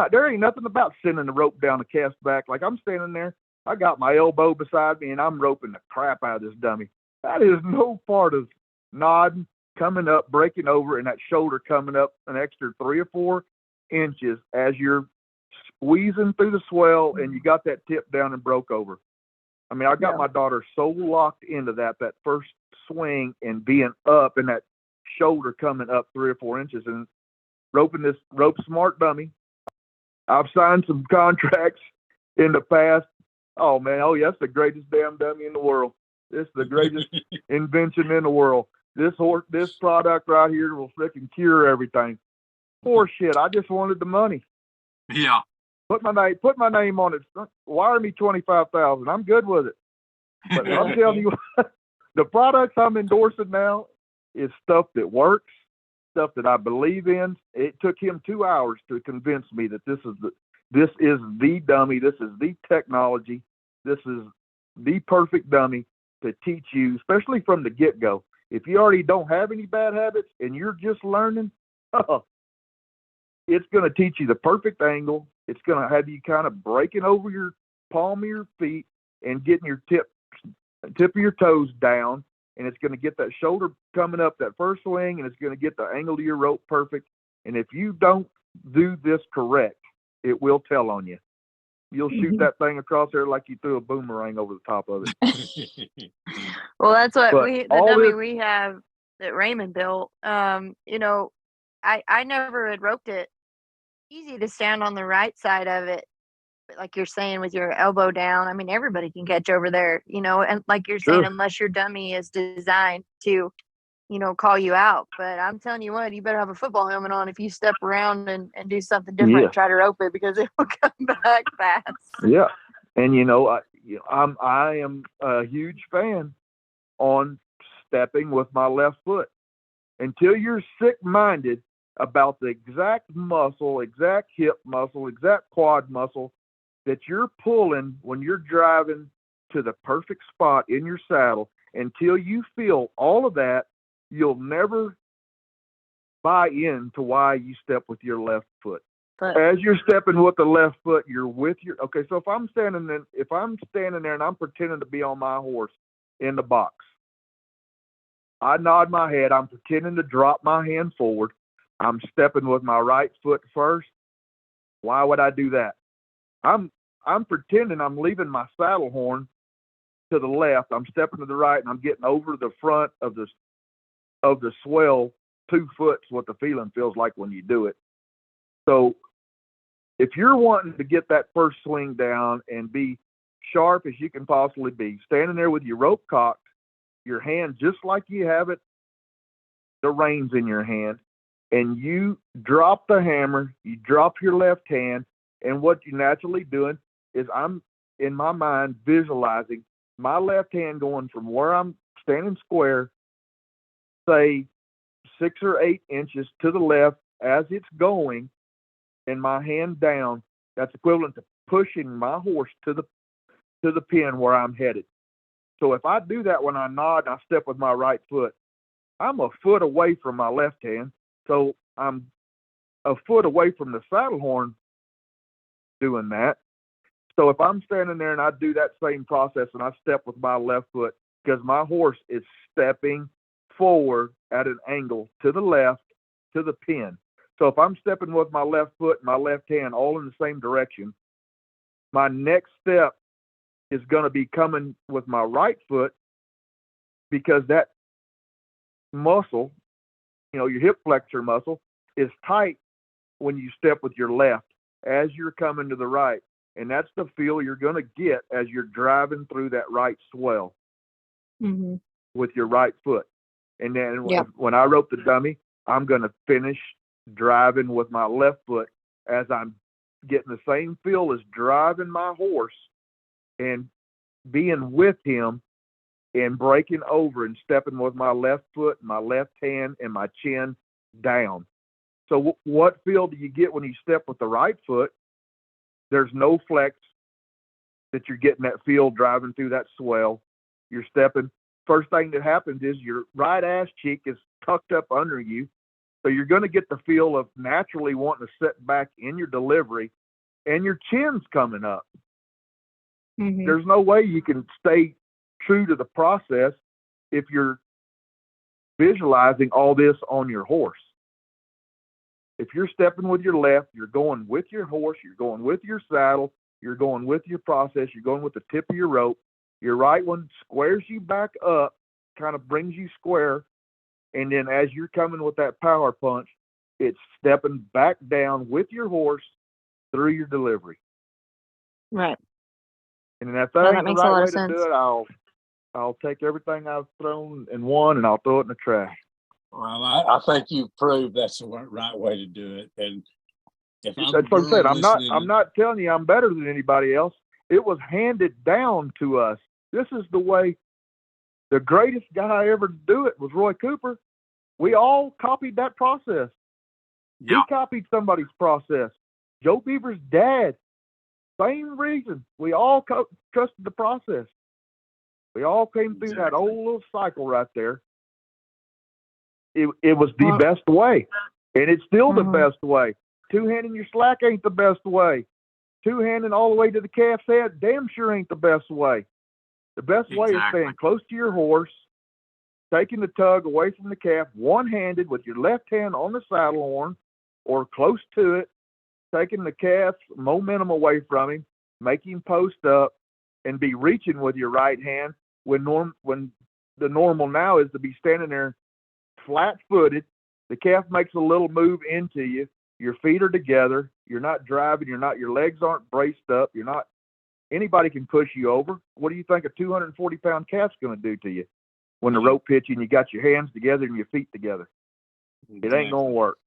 There ain't nothing about sending the rope down the calf's back. Like, I'm standing there, I got my elbow beside me, and I'm roping the crap out of this dummy. That is no part of nodding, coming up, breaking over, and that shoulder coming up an extra 3 or 4 inches as you're squeezing through the swell and you got that tip down and broke over. I mean, I got my daughter so locked into that first swing and being up and that shoulder coming up 3 or 4 inches and roping this rope smart dummy. I've signed some contracts in the past. Oh man, that's the greatest damn dummy in the world. This is the greatest invention in the world. This product right here will freaking cure everything. Poor shit. I just wanted the money. Yeah. Put my name on it. Wire me $25,000. I'm good with it. But I'm telling you, the products I'm endorsing now is stuff that works, stuff that I believe in. It took him 2 hours to convince me that this is the dummy. This is the technology. This is the perfect dummy to teach you, especially from the get-go. If you already don't have any bad habits and you're just learning, it's going to teach you the perfect angle. It's going to have you kind of breaking over your palm of your feet and getting your tip of your toes down. And it's going to get that shoulder coming up that first swing, and it's going to get the angle of your rope perfect. And if you don't do this correct, it will tell on you. You'll shoot that thing across there like you threw a boomerang over the top of it. Well, that's what the dummy we have that Raymond built. I never had roped it. Easy to stand on the right side of it, but like you're saying, with your elbow down, I mean, everybody can catch over there, and like you're saying, unless your dummy is designed to, call you out. But I'm telling you what, you better have a football helmet on if you step around and do something different, try to rope it, because it will come back fast. Yeah. And, I am a huge fan on stepping with my left foot. Until you're sick-minded about the exact muscle, exact hip muscle, exact quad muscle that you're pulling when you're driving to the perfect spot in your saddle, until you feel all of that, you'll never buy into why you step with your left foot. But as you're stepping with the left foot, you're with your, okay, so if I'm standing there and I'm pretending to be on my horse in the box, I nod my head, I'm pretending to drop my hand forward. I'm stepping with my right foot first. Why would I do that? I'm pretending I'm leaving my saddle horn to the left. I'm stepping to the right, and I'm getting over the front of the swell 2 foot. What the feeling feels like when you do it. So if you're wanting to get that first swing down and be sharp as you can possibly be, standing there with your rope cocked, your hand just like you have it, the reins in your hand, and you drop the hammer, you drop your left hand, and what you're naturally doing is, I'm in my mind visualizing my left hand going from where I'm standing square, say 6 or 8 inches to the left as it's going, and my hand down. That's equivalent to pushing my horse to the pin where I'm headed. So if I do that when I nod and I step with my right foot, I'm a foot away from my left hand. So I'm a foot away from the saddle horn doing that. So if I'm standing there and I do that same process and I step with my left foot, because my horse is stepping forward at an angle to the left to the pin. So if I'm stepping with my left foot and my left hand all in the same direction, my next step is going to be coming with my right foot, because that muscle, your hip flexor muscle, is tight when you step with your left. as you're coming to the right. And that's the feel you're going to get as you're driving through that right swell with your right foot. And then when I rope the dummy, I'm going to finish driving with my left foot as I'm getting the same feel as driving my horse and being with him and breaking over and stepping with my left foot, my left hand, and my chin down. So what feel do you get when you step with the right foot? There's no flex that you're getting that feel driving through that swell. You're stepping. First thing that happens is your right ass cheek is tucked up under you. So you're going to get the feel of naturally wanting to sit back in your delivery, and your chin's coming up. There's no way you can stay true to the process if you're visualizing all this on your horse. If you're stepping with your left, you're going with your horse, you're going with your saddle, you're going with your process, you're going with the tip of your rope. Your right one squares you back up, kind of brings you square, and then as you're coming with that power punch, it's stepping back down with your horse through your delivery. Right. And if that ain't the right way to do it, I'll take everything I've thrown and won, and I'll throw it in the trash. Well, I think you've proved that's the right way to do it. And if that's what I'm saying. I'm not telling you I'm better than anybody else. It was handed down to us. This is the way. The greatest guy ever to do it was Roy Cooper. We all copied that process. Yeah. He copied somebody's process. Joe Beaver's dad, same reason. We all trusted the process. We all came through that old little cycle right there. It was the best way, and it's still the best way. Two-handing your slack ain't the best way. Two-handing all the way to the calf's head damn sure ain't the best way. The best way is staying close to your horse, taking the tug away from the calf, one-handed with your left hand on the saddle horn or close to it, taking the calf's momentum away from him, make him post up, and be reaching with your right hand when the normal now is to be standing there flat-footed. The calf makes a little move into you. Your feet are together. You're not driving. Your legs aren't braced up. Anybody can push you over. What do you think a 240-pound calf's going to do to you when the rope hits you and you got your hands together and your feet together? It ain't going to work.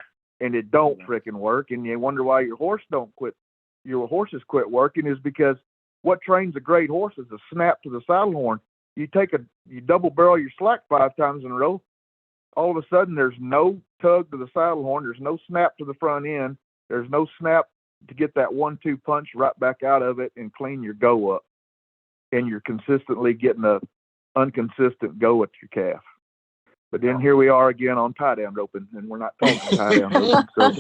And it don't frickin' work. And you wonder why your horses quit working is because what trains a great horse is a snap to the saddle horn. You double barrel your slack 5 times in a row. All of a sudden, there's no tug to the saddle horn. There's no snap to the front end. There's no snap to get that 1-2 punch right back out of it and clean your go up. And you're consistently getting a inconsistent go at your calf. But then here we are again on tie-down roping, and we're not talking tie-down roping. So.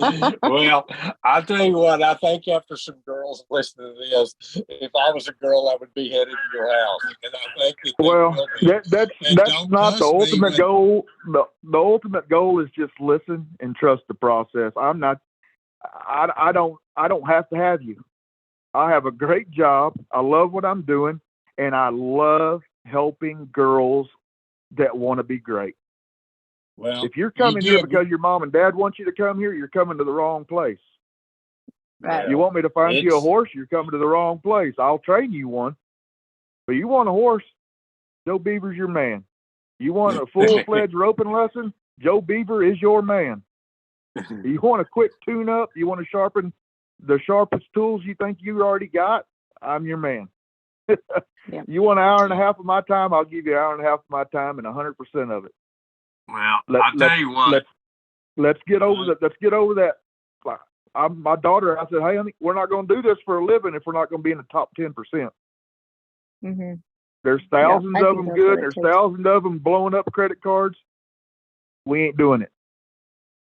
Well, I'll tell you what, I think after some girls listening to this, if I was a girl, I would be headed to your house. And I think that's not the ultimate goal. The ultimate goal is just listen and trust the process. I don't have to have you. I have a great job. I love what I'm doing, and I love helping girls that want to be great. Well, if you're coming here because your mom and dad want you to come here, you're coming to the wrong place. Right. You want me to find you a horse, you're coming to the wrong place. I'll train you one. But you want a horse, Joe Beaver's your man. You want a full-fledged roping lesson, Joe Beaver is your man. You want a quick tune-up, you want to sharpen the sharpest tools you think you already got, I'm your man. Yeah. You want an hour and a half of my time, I'll give you an hour and a half of my time and 100% of it. Well, I'll tell you what. Let's get over that. Let's get over that. My daughter, I said, hey, honey, we're not going to do this for a living if we're not going to be in the top 10%. Mm-hmm. There's thousands of them good. There's thousands of them blowing up credit cards. We ain't doing it.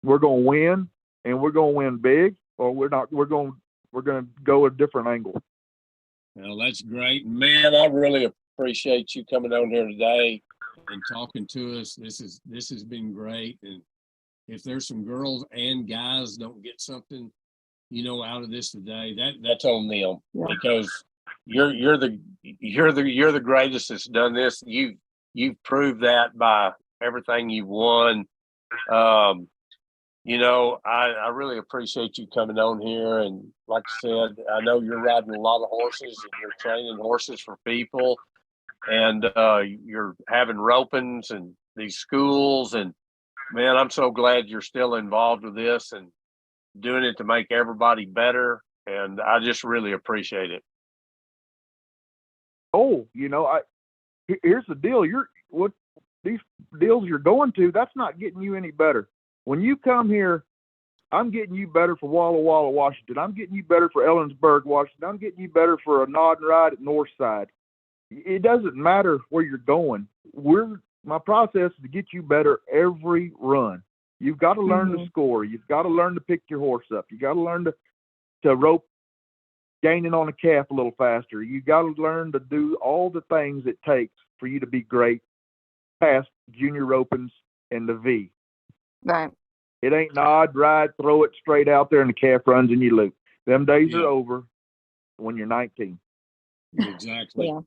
We're going to win, and we're going to win big, or we're not. We're going to go a different angle. Well, that's great, man. I really appreciate you coming on here today and talking to us. This has been great. And if there's some girls and guys don't get something, out of this today, that's on them. Yeah. Because you're the greatest that's done this. You've proved that by everything you've won. I really appreciate you coming on here. And like I said, I know you're riding a lot of horses and you're training horses for people, and you're having ropings and these schools. And man, I'm so glad you're still involved with this and doing it to make everybody better. And I just really appreciate it. Oh, here's the deal. These deals you're going to, that's not getting you any better. When you come here, I'm getting you better for Walla Walla, Washington. I'm getting you better for Ellensburg, Washington. I'm getting you better for a nod and ride at Northside. It doesn't matter where you're going. My process is to get you better every run. You've got to learn to score. You've got to learn to pick your horse up. You got to learn to rope gaining on a calf a little faster. You got to learn to do all the things it takes for you to be great past junior ropings and the V. Right. It ain't nod, ride, throw it straight out there and the calf runs and you loop. Them days are over when you're 19. Exactly. Yeah.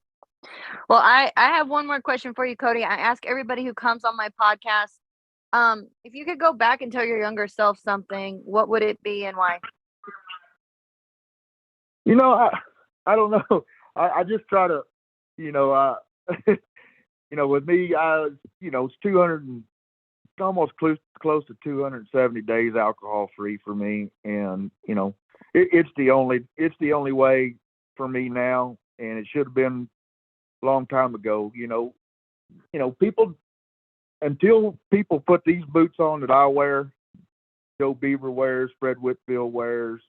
Well, I have one more question for you, Cody. I ask everybody who comes on my podcast, if you could go back and tell your younger self something, what would it be and why? I don't know. I just try to, with me, it's 200 and almost close to 270 days alcohol free for me. And, it's the only way for me now. And it should have been a long time ago. People, until people put these boots on that I wear, Joe Beaver wears, Fred Whitfield wears,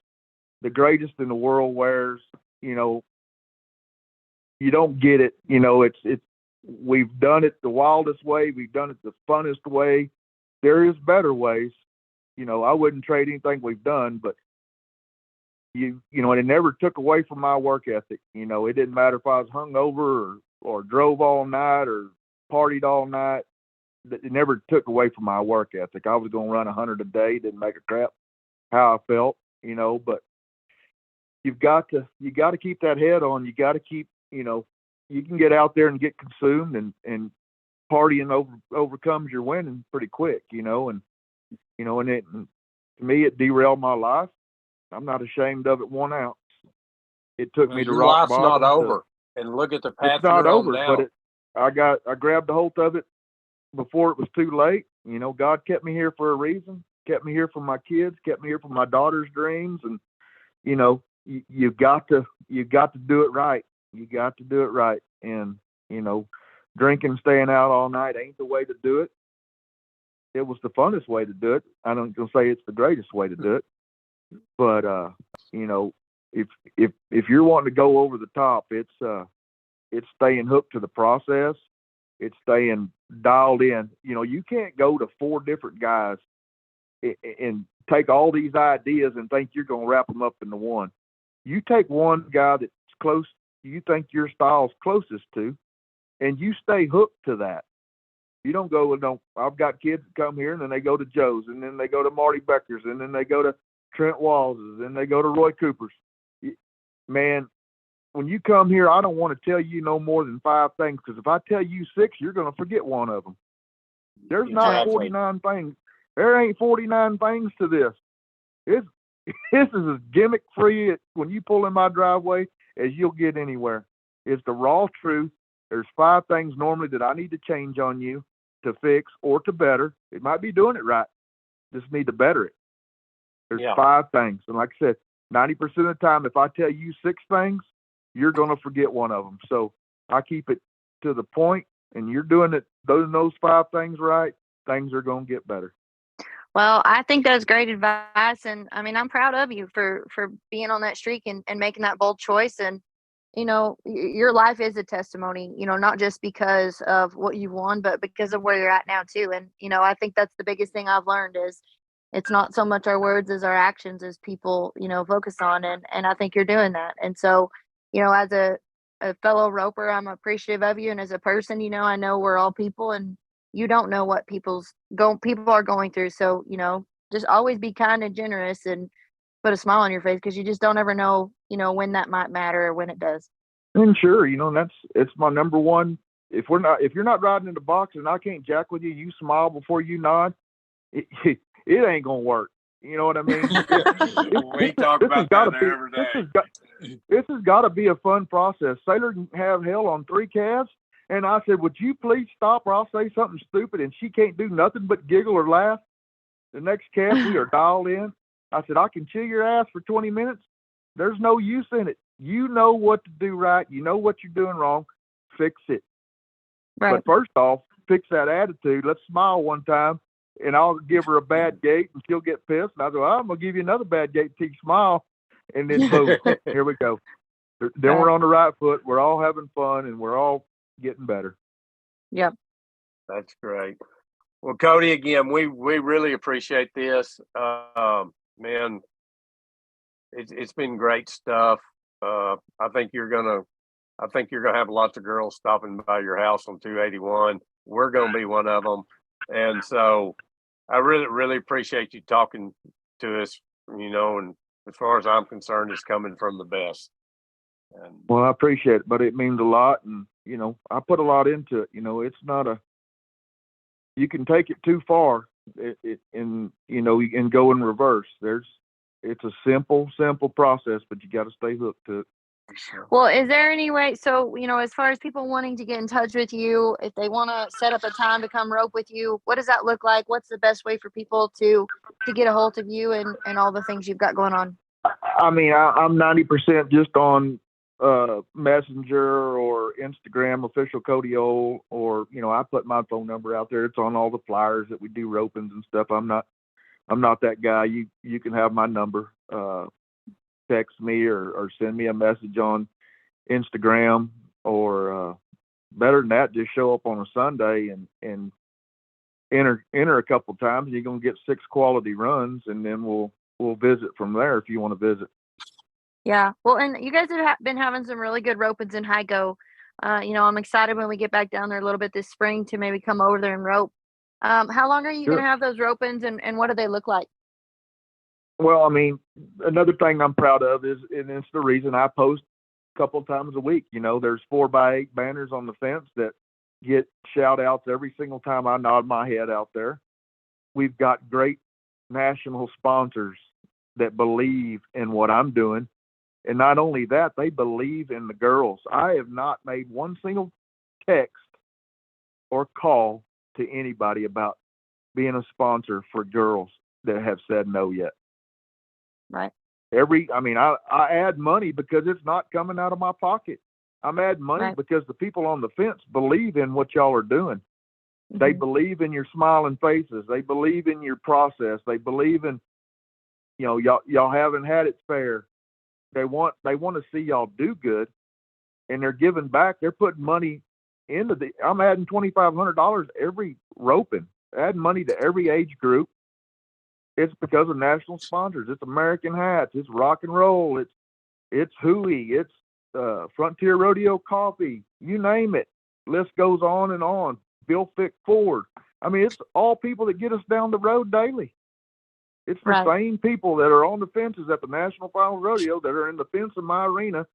the greatest in the world wears, you don't get it. We've done it the wildest way. We've done it the funnest way. There is better ways. I wouldn't trade anything we've done, but and it never took away from my work ethic. It didn't matter if I was hungover or drove all night or partied all night. It never took away from my work ethic. I was going to run 100 a day. Didn't make a crap how I felt, but you got to keep that head on. You got to keep, you can get out there and get consumed and partying overcomes your winning pretty quick, and to me, it derailed my life. I'm not ashamed of it 1 ounce. It took me to rock bottom. Your life's not over. And look at the path it's not you're over, on now. But I grabbed a hold of it before it was too late. God kept me here for a reason, kept me here for my kids, kept me here for my daughter's dreams. And, you got to do it right. You got to do it right. And, drinking, staying out all night ain't the way to do it. It was the funnest way to do it. I don't gonna say it's the greatest way to do it, but if you're wanting to go over the top, it's staying hooked to the process. It's staying dialed in. You can't go to 4 different guys and take all these ideas and think you're gonna wrap them up into one. You take one guy that's close, you think your style's closest to, and you stay hooked to that. You don't go, I've got kids that come here and then they go to Joe's and then they go to Marty Becker's and then they go to Trent Walls's and they go to Roy Cooper's. Man, when you come here, I don't want to tell you no more than 5 things, because if I tell you 6, you're going to forget one of them. There's not 49 things. There ain't 49 things to this. This is as gimmick free when you pull in my driveway as you'll get anywhere. It's the raw truth. There's 5 things normally that I need to change on you to fix or to better. It might be doing it right. Just need to better it. There's 5 things. And like I said, 90% of the time, if I tell you 6 things, you're going to forget one of them. So I keep it to the point, and you're doing it, those 5 things right, things are going to get better. Well, I think that's great advice. And I mean, I'm proud of you for being on that streak and making that bold choice. And, your life is a testimony, not just because of what you won, but because of where you're at now too. And, I think that's the biggest thing I've learned is it's not so much our words as our actions as people, focus on. And I think you're doing that. And so, as a fellow roper, I'm appreciative of you. And as a person, I know we're all people and you don't know what people are going through. So, just always be kind and generous and put a smile on your face, because you just don't ever know, when that might matter or when it does. And sure, it's my number one. If you're not riding in the box and I can't jack with you, you smile before you nod. it ain't gonna work. You know what I mean? We talk about that every day. This has got to be a fun process. Saylor can have hell on 3 calves, and I said, "Would you please stop, or I'll say something stupid." And she can't do nothing but giggle or laugh. The next calf, we are dialed in. I said, "I can chew your ass for 20 minutes. There's no use in it. You know what to do right. You know what you're doing wrong. Fix it." Right. But first off, fix that attitude. Let's smile one time, and I'll give her a bad gait, and she'll get pissed. And I go, "I'm gonna give you another bad gait till you smile," and then boom, here we go. Then we're on the right foot. We're all having fun, and we're all getting better. Yep. That's great. Well, Cody, again, we really appreciate this. Man, it's been great stuff. I think you're gonna have lots of girls stopping by your house on 281. We're gonna be one of them, and so I really appreciate you talking to us. And as far as I'm concerned, it's coming from the best. And well, I appreciate it, but it means a lot, and I put a lot into it. It's not you can take it too far, and you can go in reverse. It's a simple process, but you got to stay hooked to it. Well, is there any way, so, as far as people wanting to get in touch with you, if they want to set up a time to come rope with you, what does that look like? What's the best way for people to get a hold of you and all the things you've got going on? I mean, I'm 90% just on Messenger or Instagram, official Cody Ohl, or I put my phone number out there. It's on all the flyers that we do ropings and stuff. I'm not that guy. You can have my number. Text me or send me a message on Instagram, or better than that, just show up on a Sunday and enter a couple times. You're gonna get 6 quality runs, and then we'll visit from there if you want to visit. Yeah. Well, and you guys have been having some really good ropings in Hico. I'm excited when we get back down there a little bit this spring to maybe come over there and rope. How long are you Sure. going to have those ropings, and what do they look like? Well, I mean, another thing I'm proud of is, and it's the reason I post a couple of times a week. There's 4x8 banners on the fence that get shout outs every single time I nod my head out there. We've got great national sponsors that believe in what I'm doing. And not only that, they believe in the girls. I have not made one single text or call to anybody about being a sponsor for girls that have said no yet. Right. I add money because it's not coming out of my pocket. I'm adding money Right. because the people on the fence believe in what y'all are doing. Mm-hmm. They believe in your smiling faces. They believe in your process. They believe in, y'all haven't had it fair. They want to see y'all do good, and they're giving back. They're putting money into I'm adding $2,500 every roping, adding money to every age group. It's because of national sponsors. It's American Hats. It's Rock and Roll. It's Huey. It's Frontier Rodeo Coffee. You name it. List goes on and on. Bill Fick Ford. I mean, it's all people that get us down the road daily. It's the Right. same people that are on the fences at the National Finals Rodeo that are in the fence in my arena,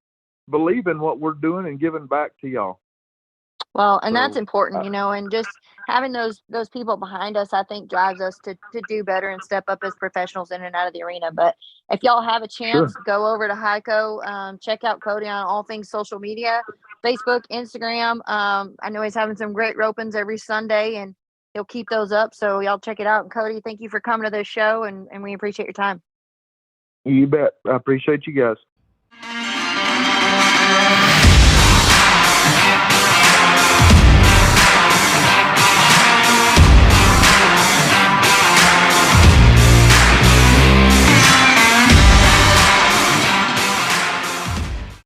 believing what we're doing and giving back to y'all. Well, and that's So, important, and just having those people behind us, I think, drives us to do better and step up as professionals in and out of the arena. But if y'all have a chance, go over to Hico, check out Cody on all things social media, Facebook, Instagram. I know he's having some great ropings every Sunday, and he'll keep those up. So y'all check it out. And Cody, thank you for coming to this show, and we appreciate your time. You bet. I appreciate you guys.